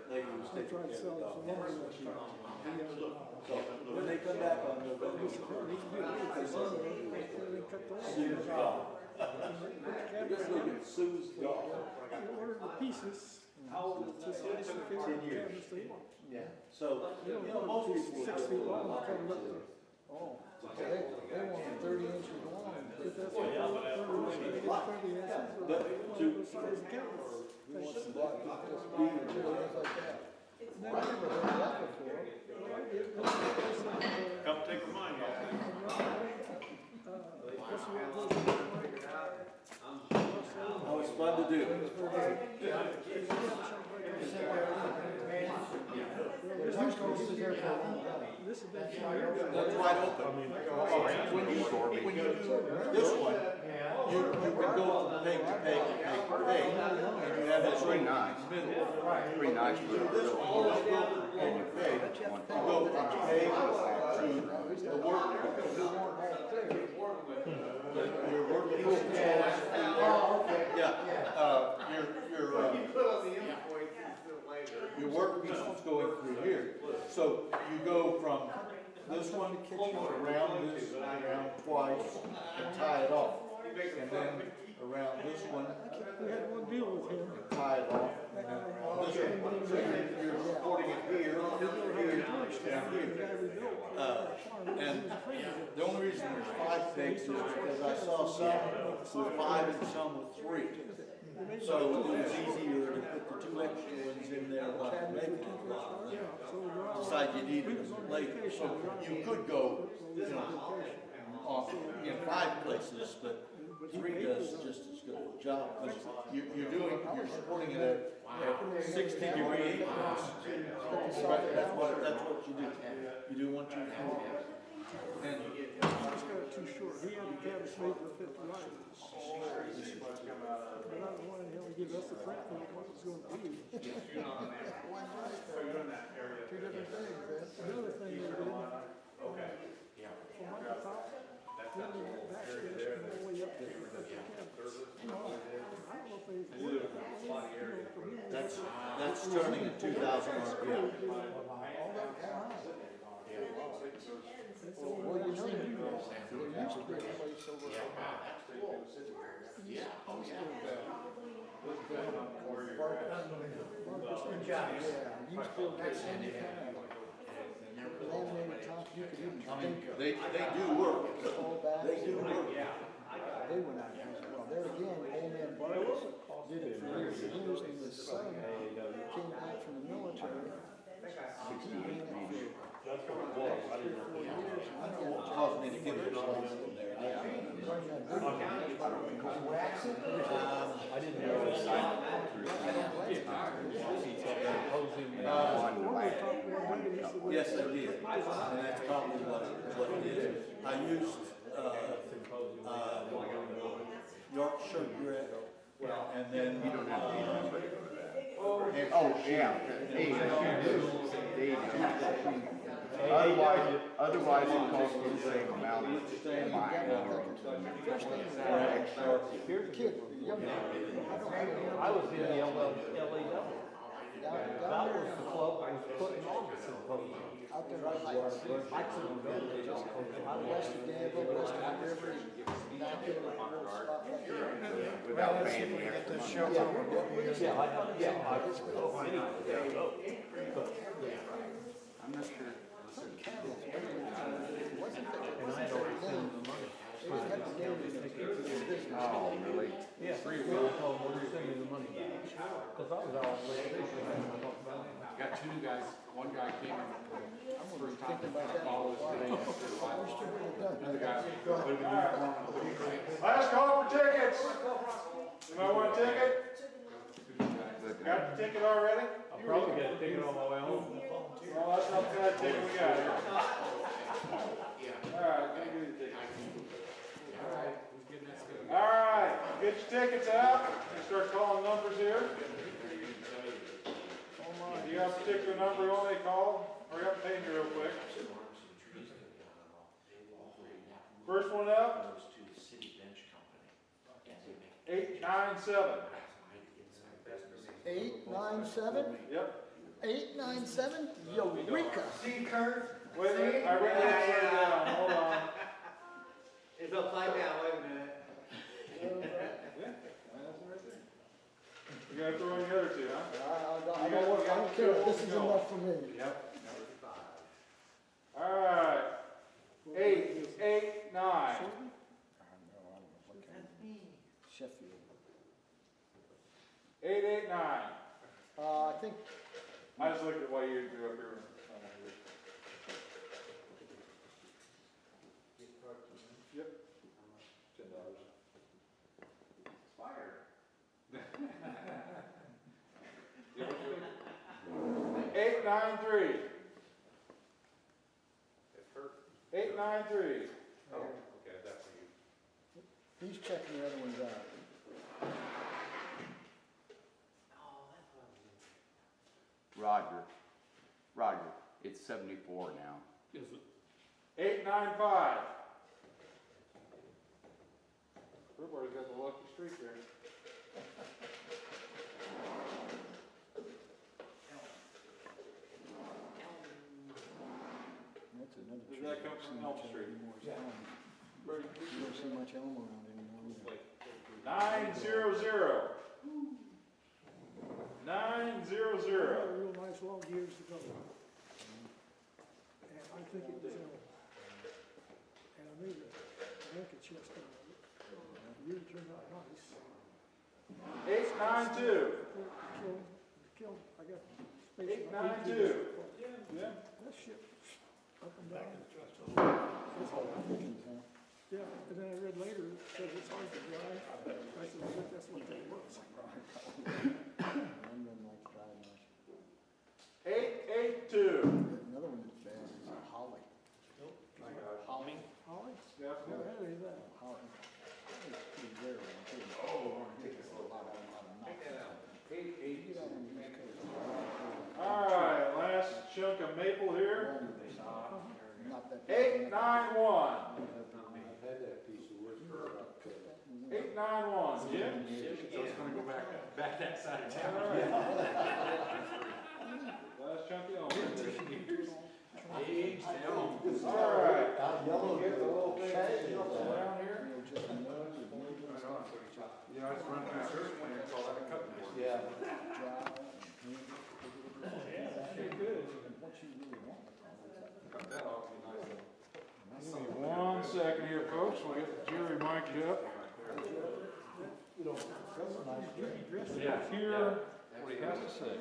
I'm trying to sell some more next year. So when they come back on November, Sue's dog. Just look at Sue's dog. You order the pieces. Just 10 years. Yeah. So, most people 6 feet long, covered up there. Oh, they want 30 inches long. If that's what 30 inches, But to, size of counts. We want some block this speed and things like that. I never heard that before. Come take a mine oh, it's fun to do. That's wide open. When you do this one, you can go from peg to peg to peg to peg, and you have this Pretty nice. middle. Pretty nice. You do this one, you go from peg to peg, you go from peg to the work. Your workpiece your workpiece is going through here. So you go from this one around this, around twice, and tie it off. And then around this one, We had one deal with him. and tie it off. And then around this one. So you're supporting it here, here, and here. And the only reason there's 5 pegs is because I saw some with 5 and some with 3. So it was easier to put the 2 extra ones in there while you're making it. Decide you needed them later. So you could go, in 5 places, but 3 does just as good a job. Because you're supporting it at 60-degree angles. That's what you do. You do 1, 2, 3. And He just got it too short. He had the canvas made to fit the right. But I don't want him to give us the print for what it's going to be. Two different things, man. Another thing they did. From up the top, then they went back stitch all the way up to the canvas. I don't know if they. that's turning at 2,000 RPM. Well, you know, there used to be a place over laminated top, you could even think They do work. They do work. they went out and well, there again, old man Barnes did it for years and years, and his son came back from the military. He ran it for 3 or 4 years. Causing any chemicals in there. I didn't know the site. Yes, I did, and that's probably what it is. I used, Yorkshire grit, and then, Oh, yeah. Otherwise it costs you the same amount of Kid, young man. I was in the LAW. That was the club I was putting on the symposium. Out there by Heights. Out west of Danville, west of the river, down there, without paying the extra money. I'm not sure. Oh, really? Yeah, 3 of them told me to send me the money back. Because I was all Got 2 new guys. One guy came in first time to follow us today. Another guy. Last call for tickets. Anybody want a ticket? Got the ticket already? I'll probably get a ticket on my way home. Well, that's not the kind of ticket we got here. Alright, give me the ticket. Alright, get your tickets out. We start calling numbers here. If you have a particular number you want me to call, hurry up and pay me real quick. First one up. 897. 897? Yep. 897? Eureka! See, Kurt? Wait a minute, I read that upside down, hold on. It's upside down, wait a minute. You gotta throw in the other 2, huh? I don't care, this is enough for me. Yep. Alright. 889. Sheffield. 889. I think, I just looked at what you drew up here. Yep. $10. Expired. 893. 893. Oh, okay, that's for you. he's checking the other ones out. Roger, it's 74 now. Is it? 895. Everybody's got the lucky streak there. That's another Does tree. that come from Elm Street? You don't see much elm around anymore. 900. 900. Real nice long years ago. And I think it was elm. And I made a naked chest out of it. It really turned out nice. 892. I got space. 892. Yeah. That shit up and down. That's all I'm thinking. Yeah, and then I read later, it says it's hard to drive. I said, I think that's what that was. 882. Another one that's bad is holly. Holly? Holly? Yeah. Never had any of that. Holly. It's pretty rare. It's a lot of All right, last chunk of maple here. Not that. 891. I've had that piece of wood for about 891, Jim? So it's gonna go back that side of town. Last chunk of elm. Age down. All right. Yellow. Get the little thing down here. You know, I just run through a search plan, it's all like a cutting board. Yeah. Cut that off, be nice. Give me 1 second here, folks. We'll get Jerry mic'd up. Yeah. Hear what he has to say.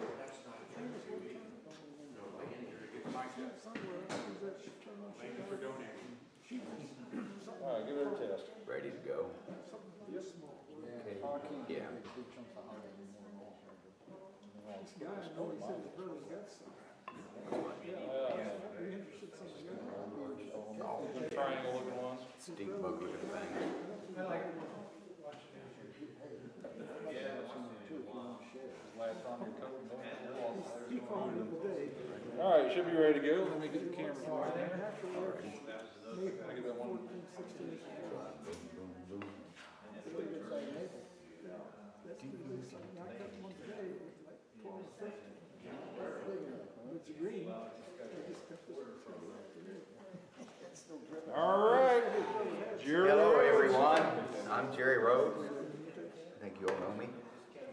Thank you for donating. All right, give it a test. Ready to go. Yeah. Triangle looking ones. Stink bug looking thing. All right, should be ready to go. Let me get the camera going there. I get that one. It's green. All right. Jerry Hello, Rhoads. everyone. I'm Jerry Rhoads. I think you all know me.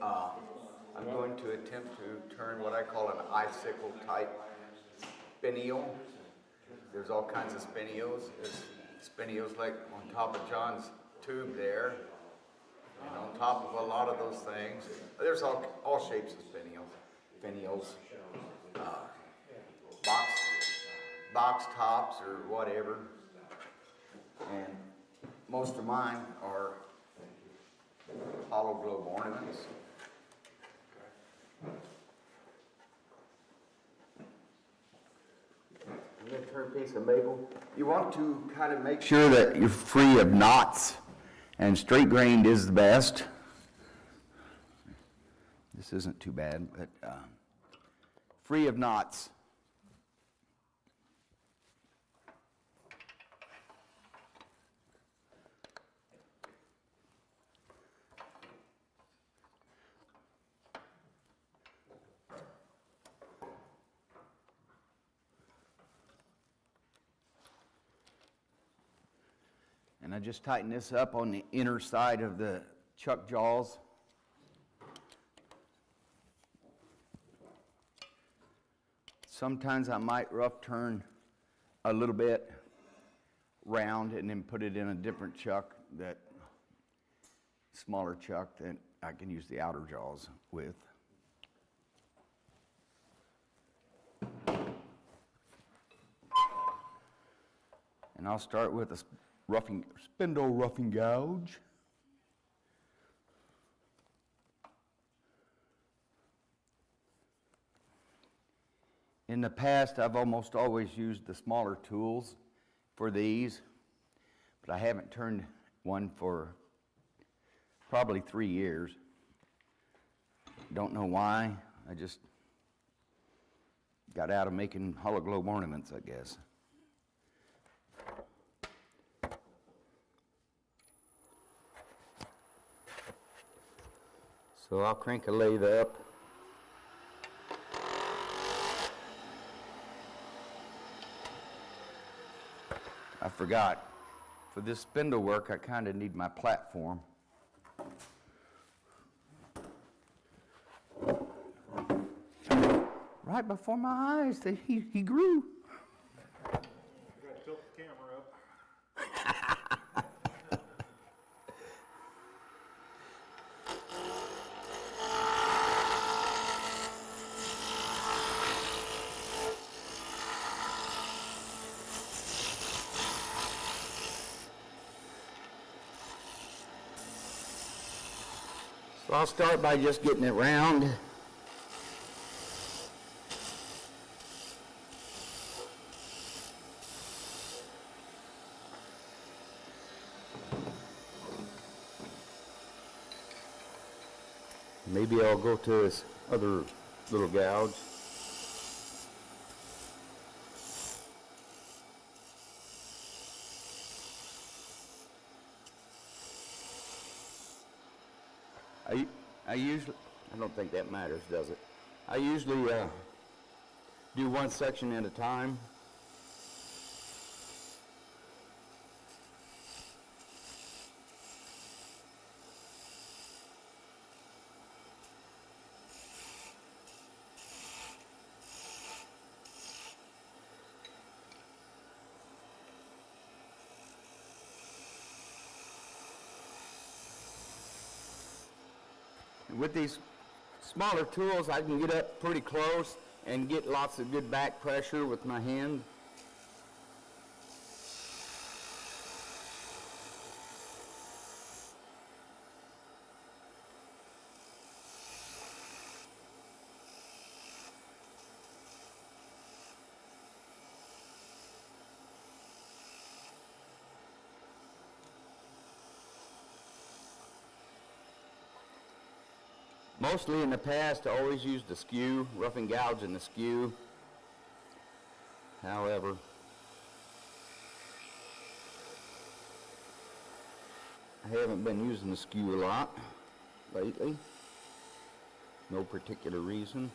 I'm going to attempt to turn what I call an icicle type spinial. There's all kinds of spinials. There's spinials like on top of John's tube there, and on top of a lot of those things. There's all shapes of finials, box tops or whatever. And most of mine are hollow globe ornaments. I'm going to turn a piece of maple. You want to kind of make sure that you're free of knots, and straight grained is the best. This isn't too bad, but free of knots. And I just tighten this up on the inner side of the chuck jaws. Sometimes I might rough turn a little bit round and then put it in a different chuck that smaller chuck that I can use the outer jaws with. And I'll start with a spindle roughing gouge. In the past, I've almost always used the smaller tools for these, but I haven't turned one for probably 3 years. Don't know why. I just got out of making hollow globe ornaments, I guess. So I'll crank a lathe up. I forgot. For this spindle work, I kind of need my platform. Right before my eyes, he grew. I gotta tilt the camera up. So I'll start by just getting it round. Maybe I'll go to this other little gouge. I don't think that matters, does it? I usually do one section at a time. With these smaller tools, I can get up pretty close and get lots of good back pressure with my hand. Mostly in the past, I always used the skew, rough and gouge in the skew. However, I haven't been using the skew a lot lately. No particular reason.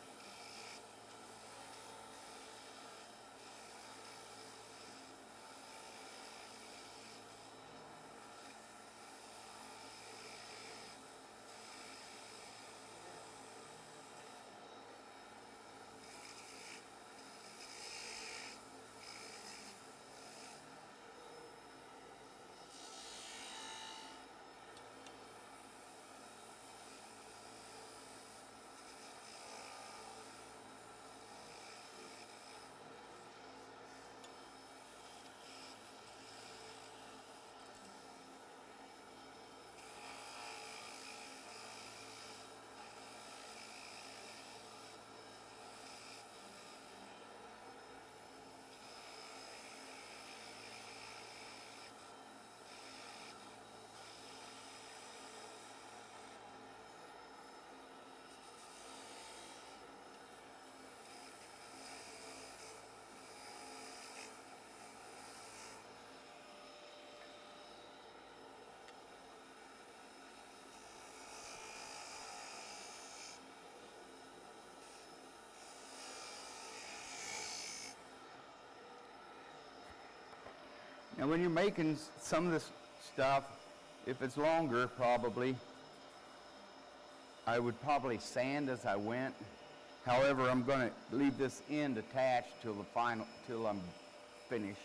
Now when you're making some of this stuff, if it's longer probably, I would probably sand as I went. However, I'm going to leave this end attached till I'm finished.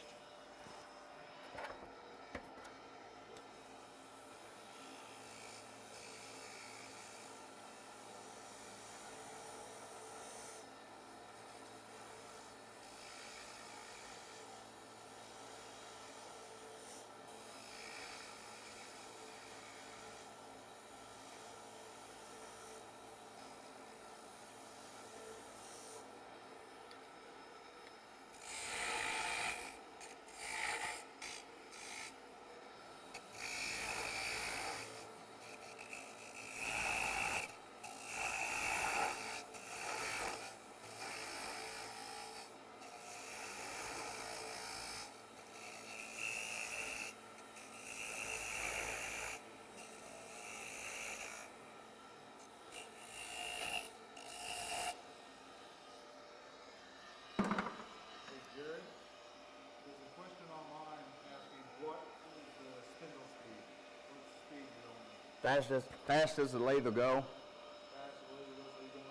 Fast as the lathe will go.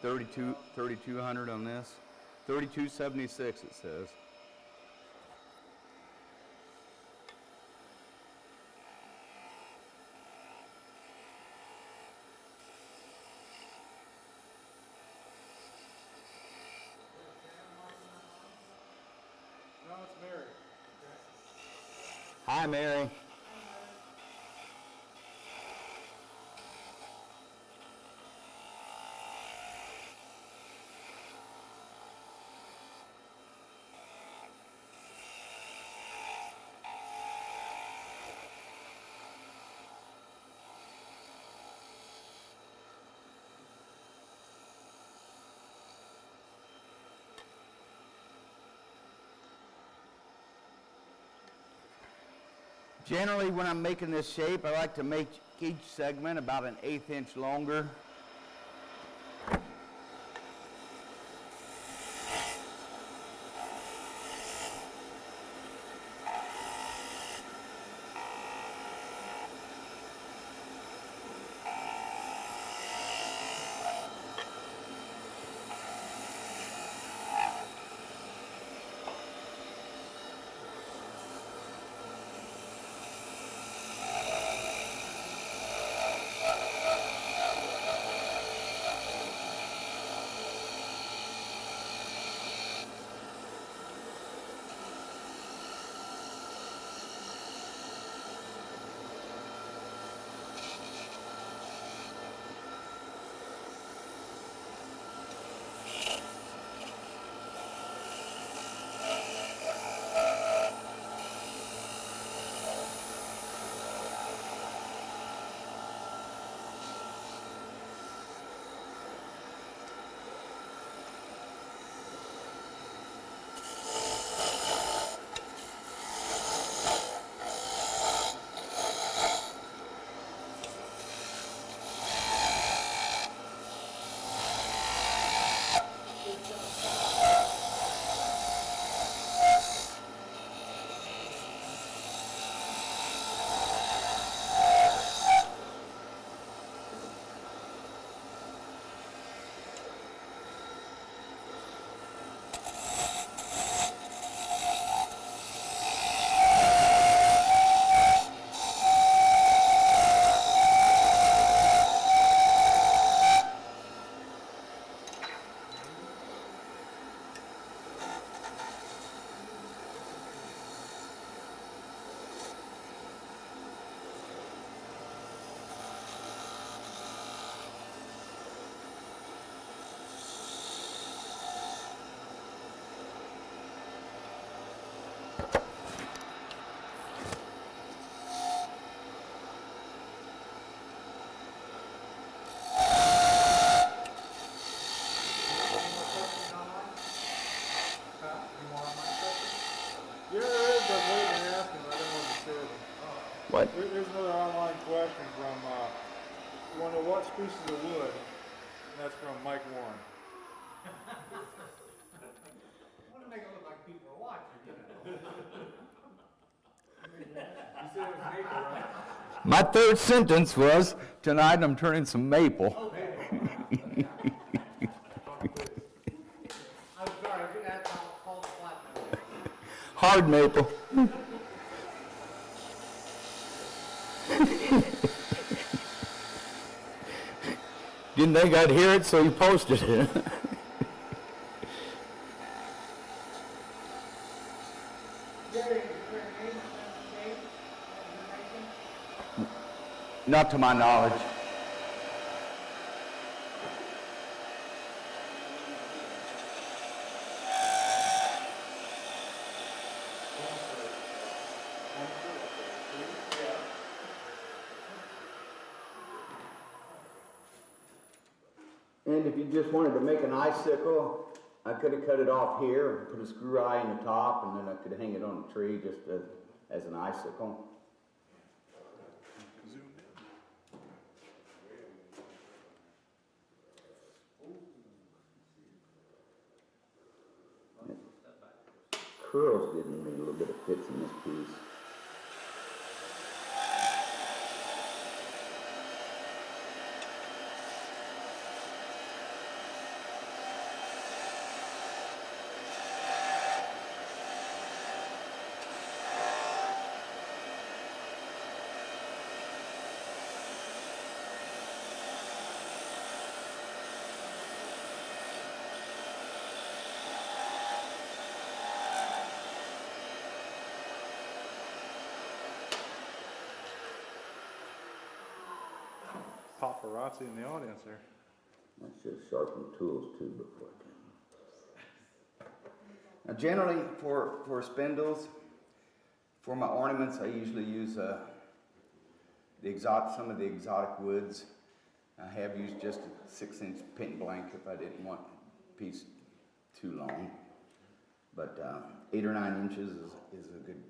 3,200 on this. 3276 it says. No, it's Mary. Hi, Mary. Generally, when I'm making this shape, I like to make each segment about an 1/8 inch longer. What? Here's another online question from, you want to know what species of wood? And that's from Mike Warren. I want to make it look like people are watching, you know. You said it was maple, right? My third sentence was, tonight I'm turning some maple. I'm sorry, that's called flatland. Hard maple. Didn't think I'd hear it, so you posted it. Not to my knowledge. And if you just wanted to make an icicle, I could have cut it off here and put a screw eye in the top, and then I could hang it on a tree just as an icicle. Curls giving me a little bit of fits in this piece. paparazzi in the audience there. I should have sharpened tools too before I came. Now generally for spindles, for my ornaments, I usually use some of the exotic woods. I have used just a 6-inch paint blank if I didn't want a piece too long. But 8 or 9 inches is a good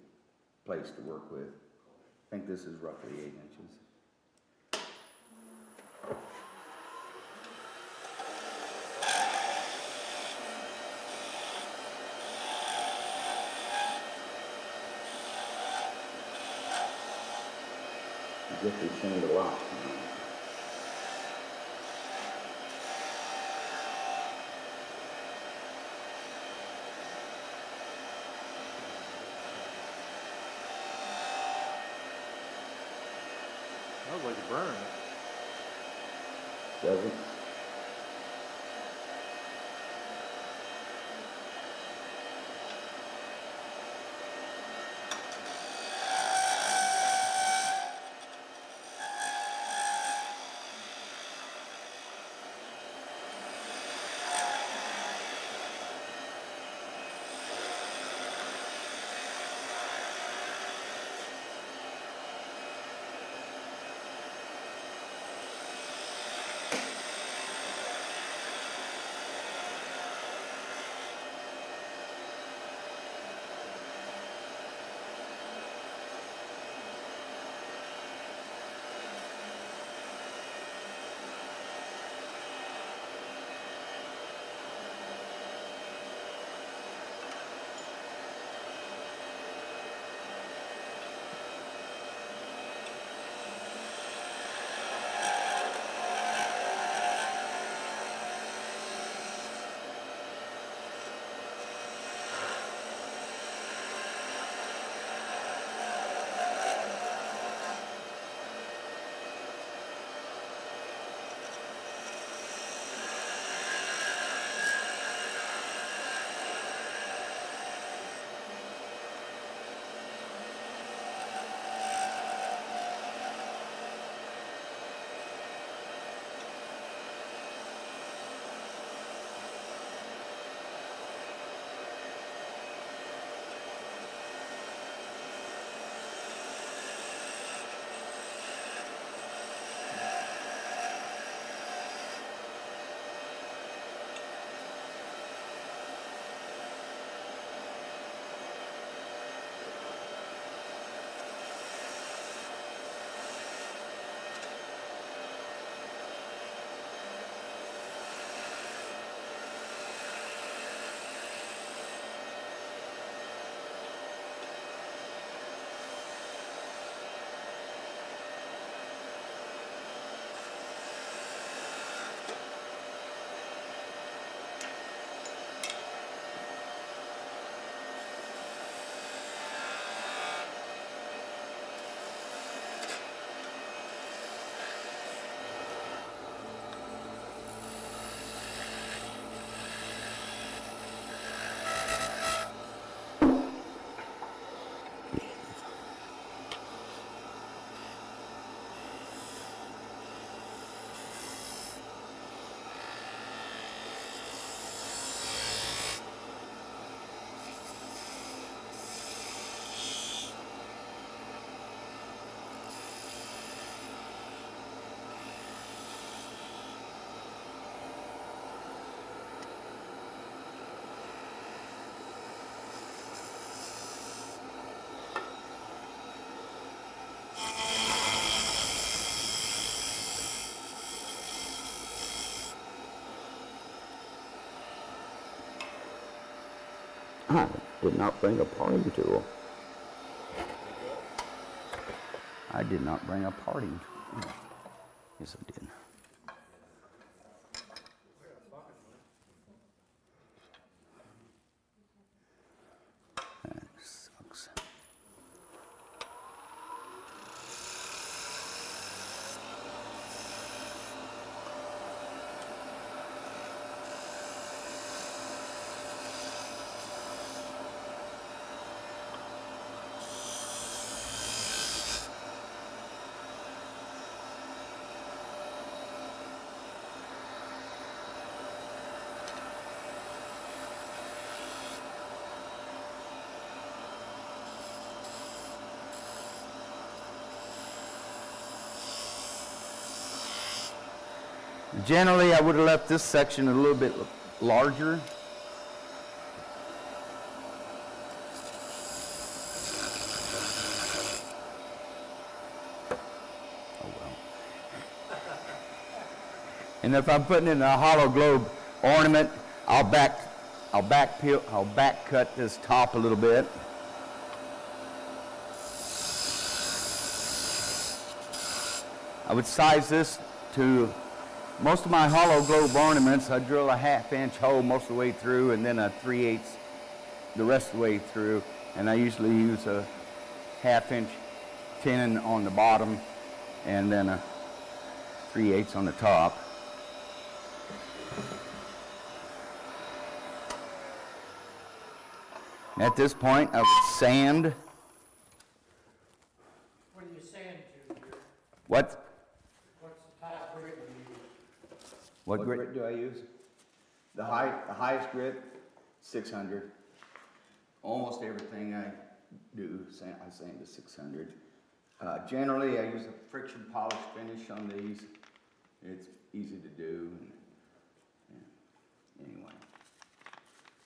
place to work with. I think this is roughly 8 inches. I guess we've seen it a lot. Smells like a burn. Does it? I did not bring a parting tool. I did not bring a parting tool. Yes, I did. That sucks. Generally, I would have left this section a little bit larger. And if I'm putting in a hollow globe ornament, I'll back cut this top a little bit. I would size this to, most of my hollow globe ornaments, I drill a 1/2 inch hole most of the way through and then a 3/8 the rest of the way through. And I usually use a 1/2 inch tenon on the bottom and then a 3/8 on the top. At this point, I would sand. What do you sand to here? What? What's the top grit you use? What grit do I use? The highest grit, 600. Almost everything I do, I sand to 600. Generally, I use a friction polish finish on these. It's easy to do. Anyway.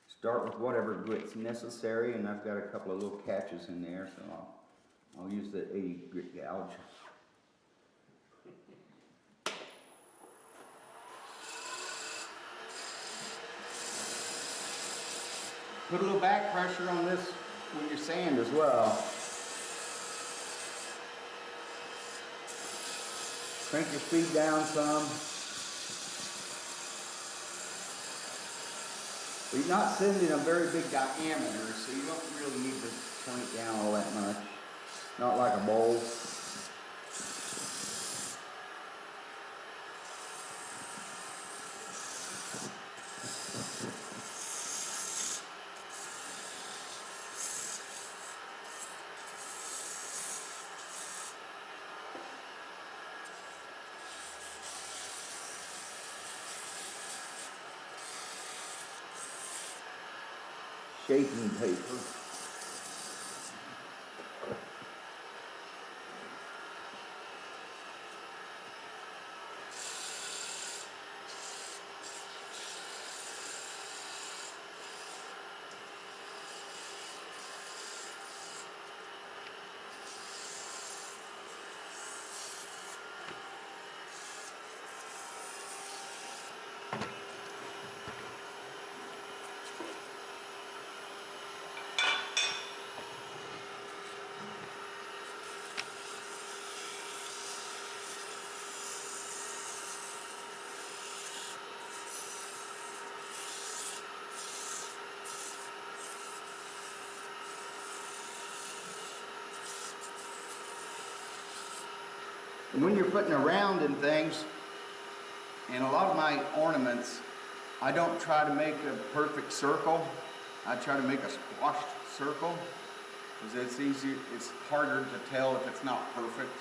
Start with whatever grit's necessary, and I've got a couple of little catches in there, so I'll use the 80 grit gouge. Put a little back pressure on this when you sand as well. Crank your speed down some. But you're not sending a very big diameter, so you don't really need to turn it down all that much. Not like a bowl. Shaping paper. And when you're putting around in things, and a lot of my ornaments, I don't try to make a perfect circle. I try to make a squashed circle, because it's easier, it's harder to tell if it's not perfect.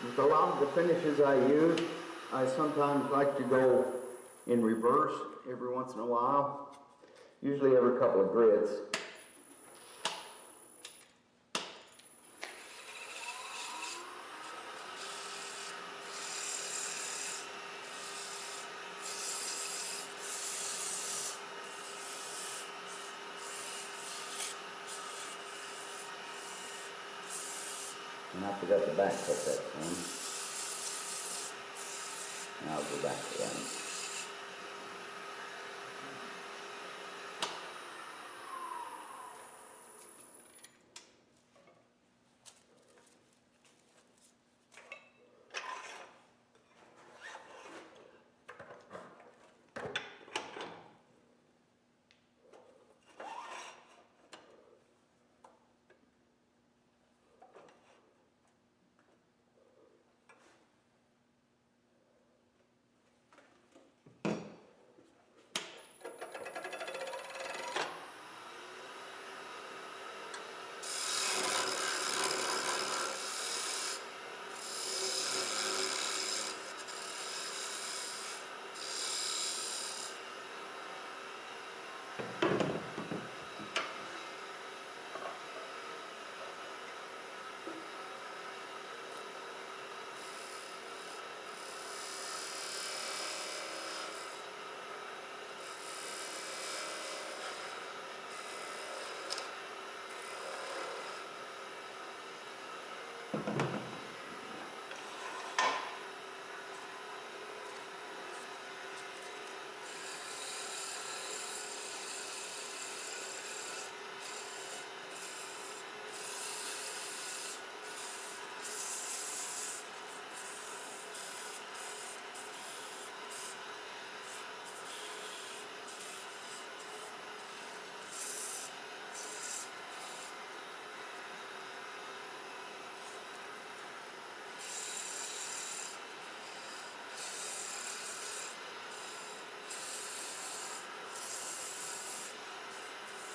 With a lot of the finishes I use, I sometimes like to go in reverse every once in a while, usually every couple of grits. And I forgot to back cut that one. And I'll go back to that.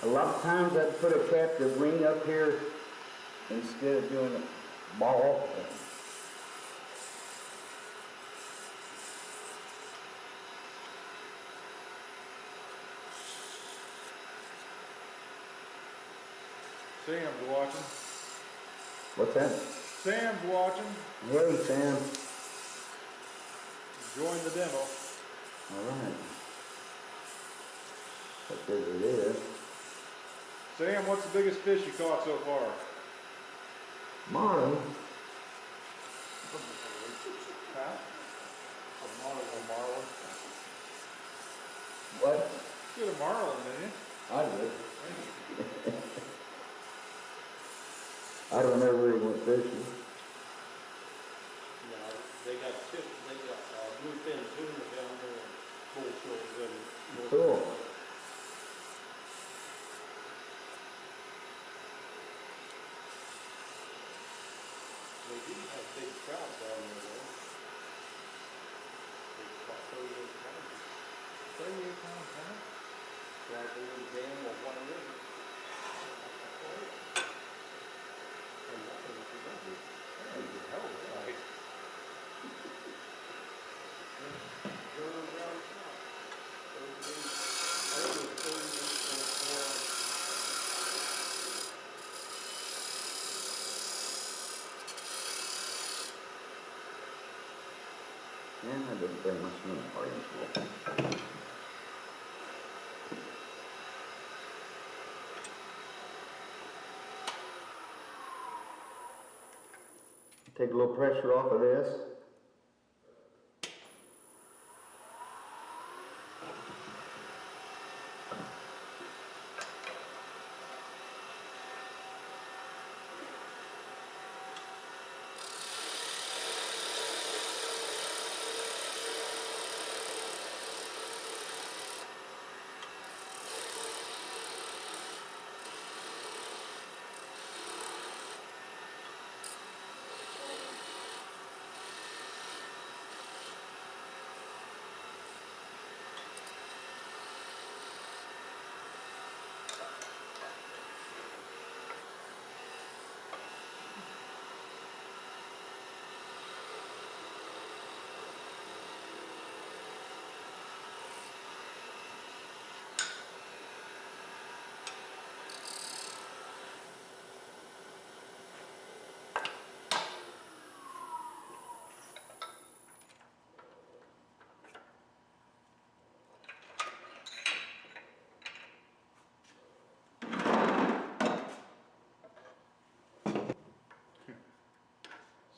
A lot of times I'd put a captive wing up here instead of doing a ball. Sam's watching. What's that? Sam's watching. Hey, Sam. Enjoying the demo. All right. That's as it is. Sam, what's the biggest fish you caught so far? Marlin. Huh? A marlin. What? Get a marlin, didn't you? I did. I don't know where he went fishing. No, they got bluefin tuna down there and bullsholes in North Cool. Carolina. They do have big trout down there though. They caught 38 pounds. 38 pounds, huh? Trout in the dam or one river. And nothing if you don't do. That was a hell of a sight. German brown trout. 38. I think it was 38.4. Yeah, I didn't bring my swimming party tool. Take a little pressure off of this.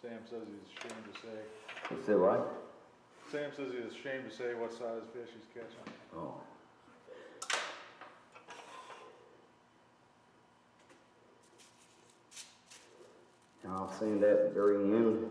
Sam says he's ashamed to say. You say what? Sam says he's ashamed to say what size fish he's catching. Oh. I'll send that at the very end.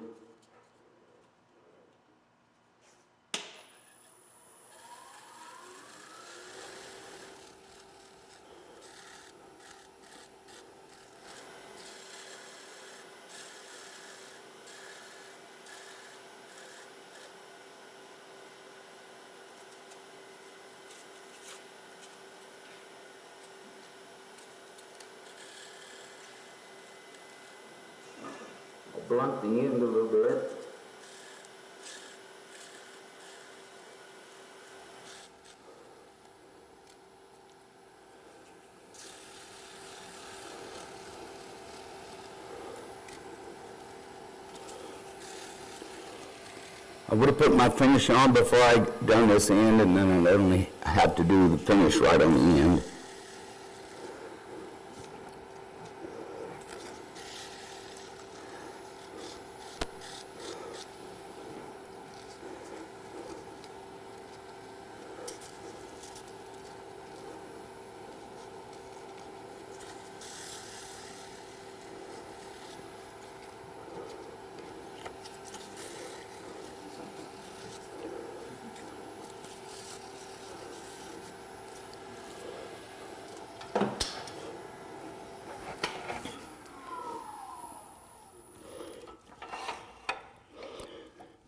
Blunt the end a little bit. I would have put my finish on before I done this end, and then I'd only have to do the finish right on the end.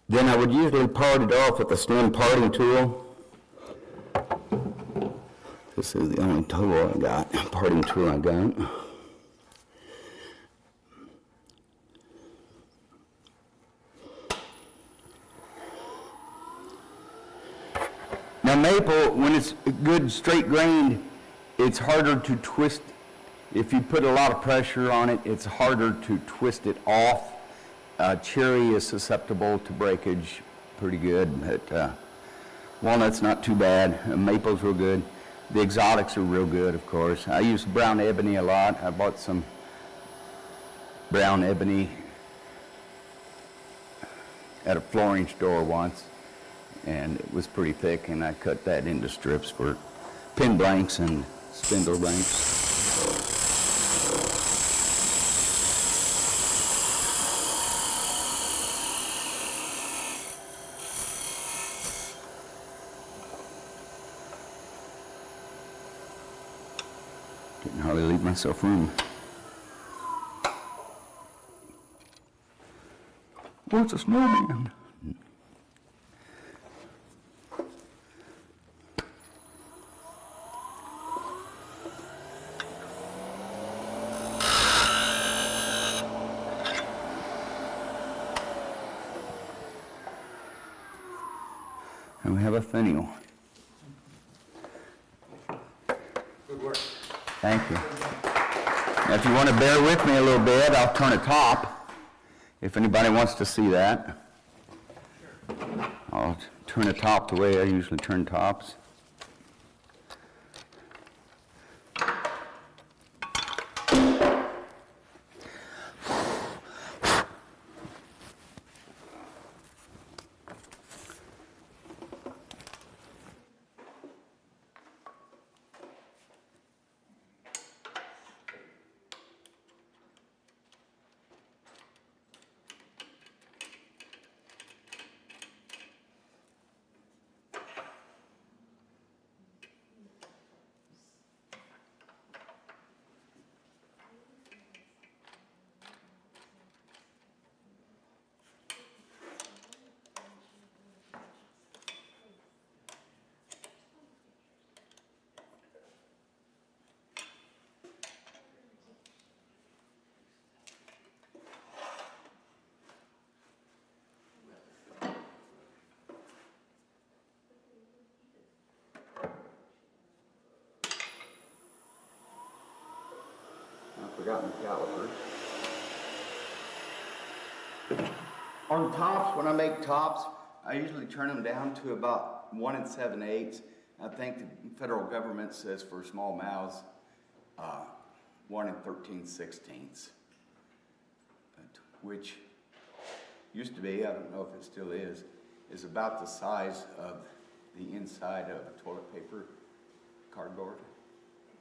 Then I would usually part it off with the stem parting tool. The this is the only tool I got, parting tool I got. Now maple, when it's good straight grained, it's harder to twist. If you put a lot of pressure on it, it's harder to twist it off. Cherry is susceptible to breakage pretty good, but walnut's not too bad. Maple's real good. The exotics are real good, of course. I use brown ebony a lot. I bought some brown ebony at a flooring store once, and it was pretty thick, and I cut that into strips for pin blanks and spindle blanks. Didn't hardly leave myself room. Oh, it's a snowman. And we have a finial. Good work. Thank you. Now, if you want to bear with me a little bit, I'll turn a top, if anybody wants to see that. I'll turn a top the way I usually turn tops. I've forgotten the calipers. On tops, when I make tops, I usually turn them down to about 1 7/8. I think the federal government says for small mouths, 1 13/16, which used to be, I don't know if it still is about the size of the inside of a toilet paper cardboard.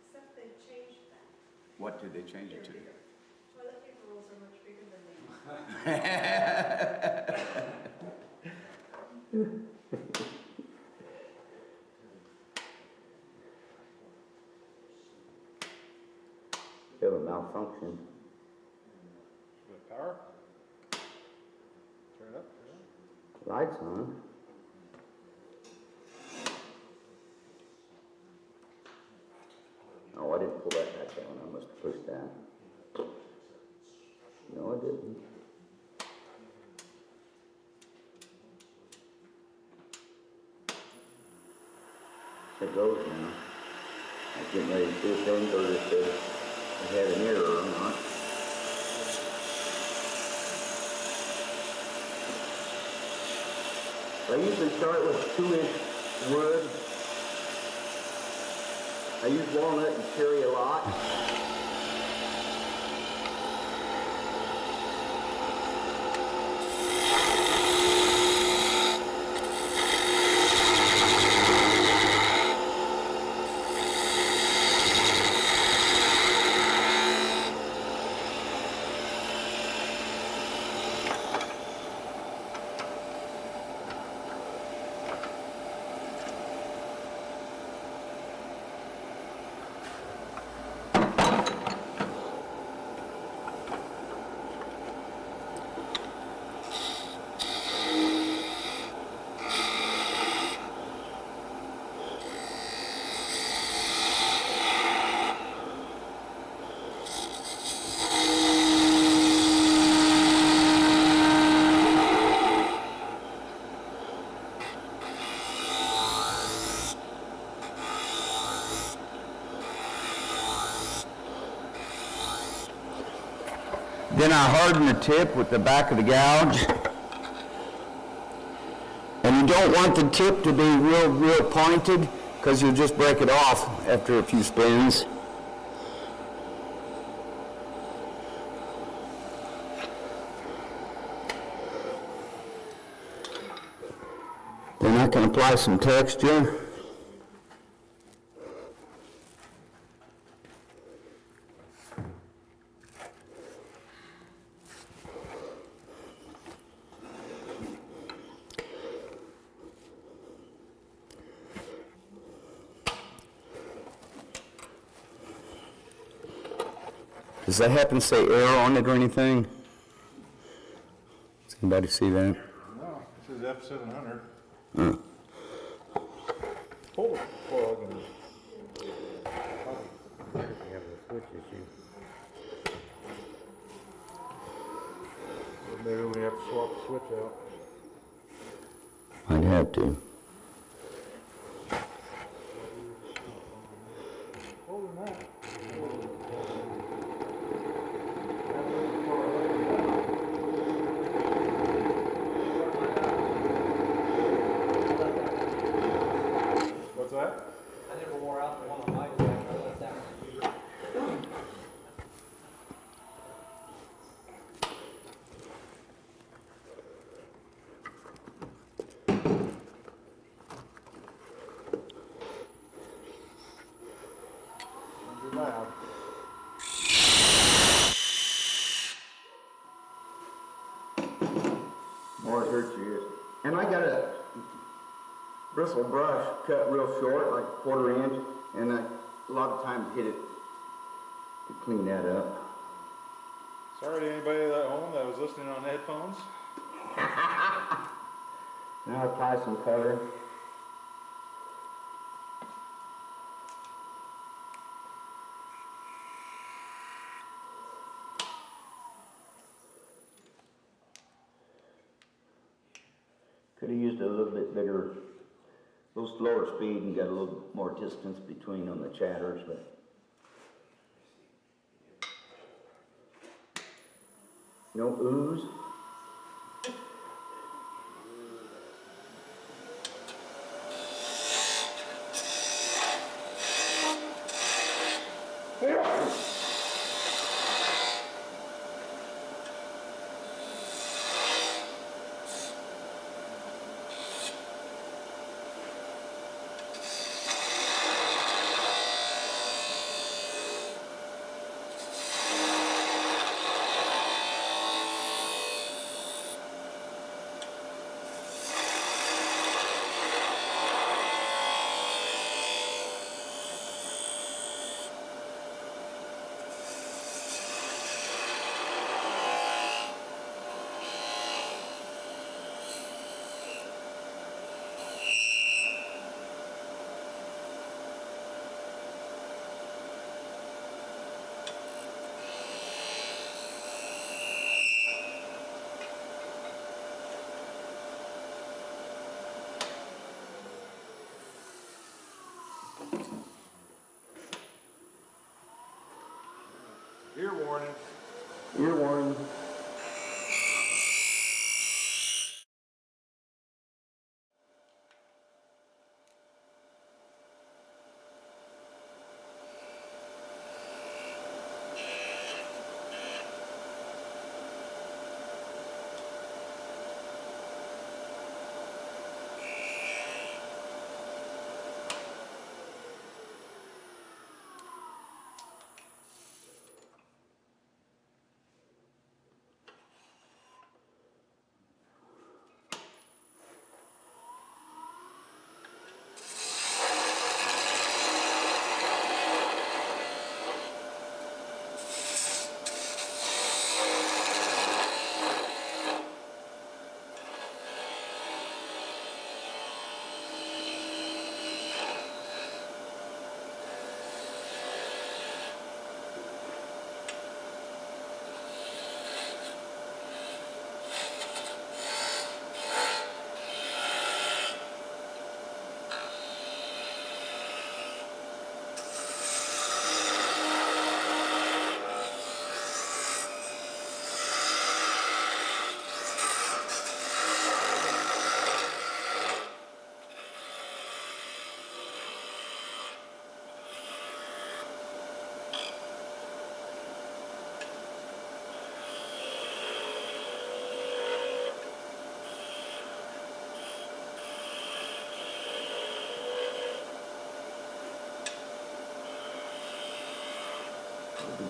Except they changed that. What did they change it to? Toilet paper rolls are much bigger than they are. You have a malfunction. Power? Turn it up. Lights on. Oh, I didn't pull that back down. I must have pushed that. No, I didn't. It goes now. I'm getting ready to see if the inverter says it had an error or not. I usually start with 2-inch wood. I use walnut and cherry a lot. Then I harden the tip with the back of the gouge. And you don't want the tip to be real pointed, because you'll just break it off after a few spins. Then I can apply some texture. Does that happen to say air on it or anything? Does anybody see that? No, it says F700. Oh. Pull the plug and probably have a switch issue. Or maybe we have to swap the switch out. I'd have to. What's that? I never wore out the one on my desk. I left that one. Be loud. More hurt you. And I got a bristle brush cut real short, like a 1/4 inch, and I a lot of times hit it to clean that up. Sorry to anybody at home that was listening on headphones. Now apply some color. Could have used a little bit bigger, a little slower speed and got a little more distance between on the chatters, but. No ooze. Ear warning. Ear warning.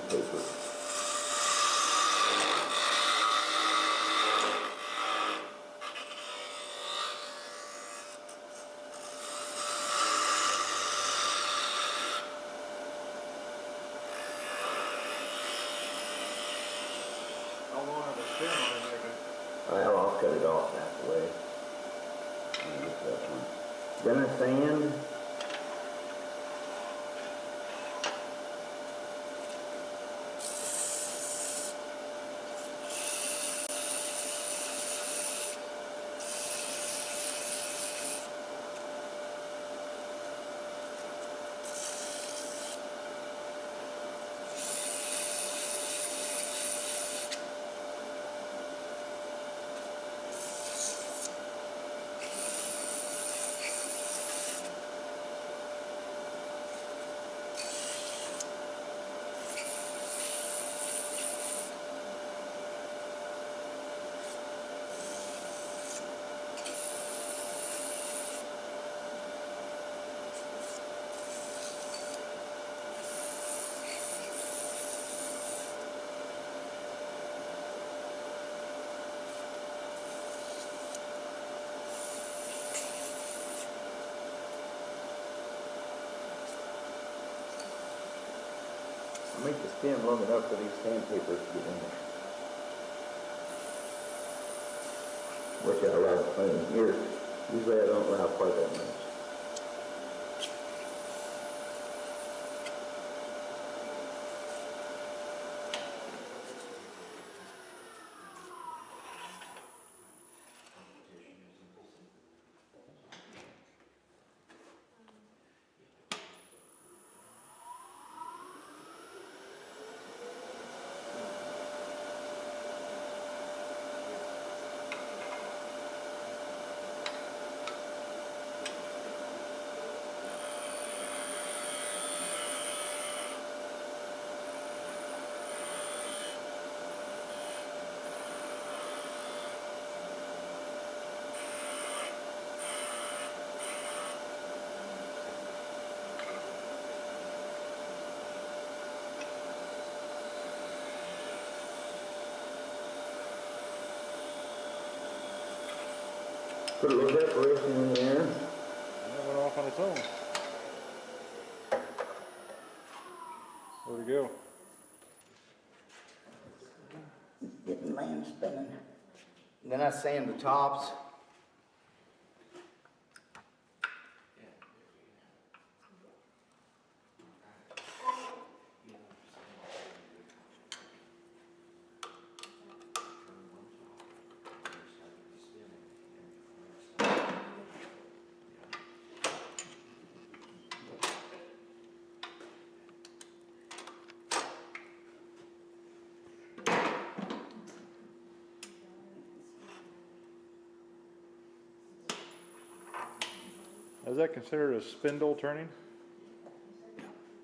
paper. How long of a stem are you making? Well, I'll cut it off halfway. And get that one. Then I sand. Make the stem long enough for these sandpapers to get in there. Which I allow plenty here. Usually I don't allow quite that much. Put a little decoration in there. And it went off on its own. Where'd it go? Getting land spinning. Then I sand the tops. Is that considered a spindle turning?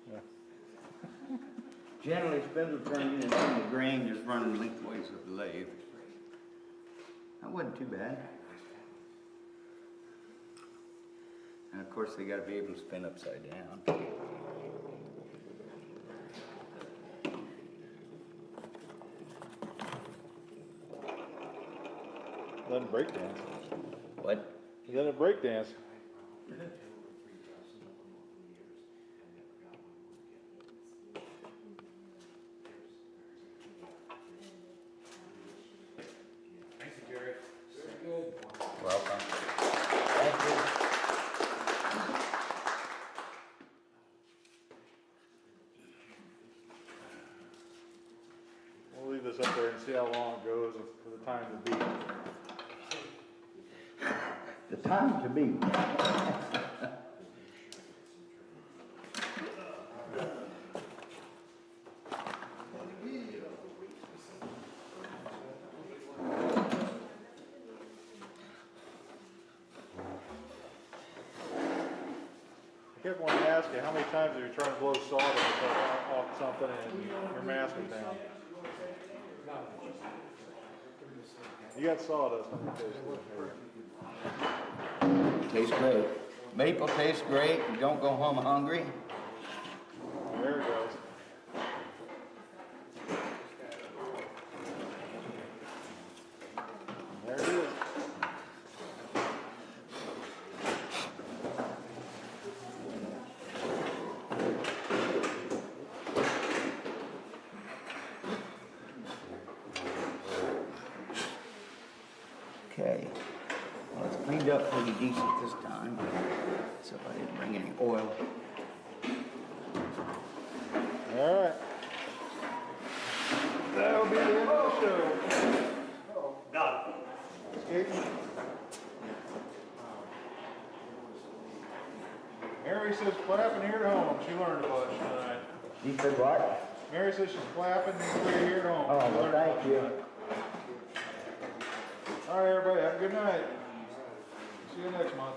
Yeah. Generally spindle turning and then the grain just running lengthways of the lathe. That wasn't too bad. And of course they gotta be able to spin upside down. Let it break dance. What? Let it break dance. Thank you, Jerry. Very good. Welcome. Thank you. We'll leave this up there and see how long it goes for the time to beat. The time to beat. I kept wanting to ask you, how many times have you tried to blow sawdust off something and your mask was down? You got sawdust on your face. Tastes great. Maple tastes great. You don't go home hungry. Oh, there it goes. Okay. Well, it's cleaned up pretty decent this time, so I didn't bring any oil. All right. That'll be the end of the show. Got it. Mary says clapping here at home. She learned a bunch tonight. You said what? Mary says she's clapping here at home. Oh, She well, learned a thank bunch you. tonight. All right, everybody, have a good night. See you next month.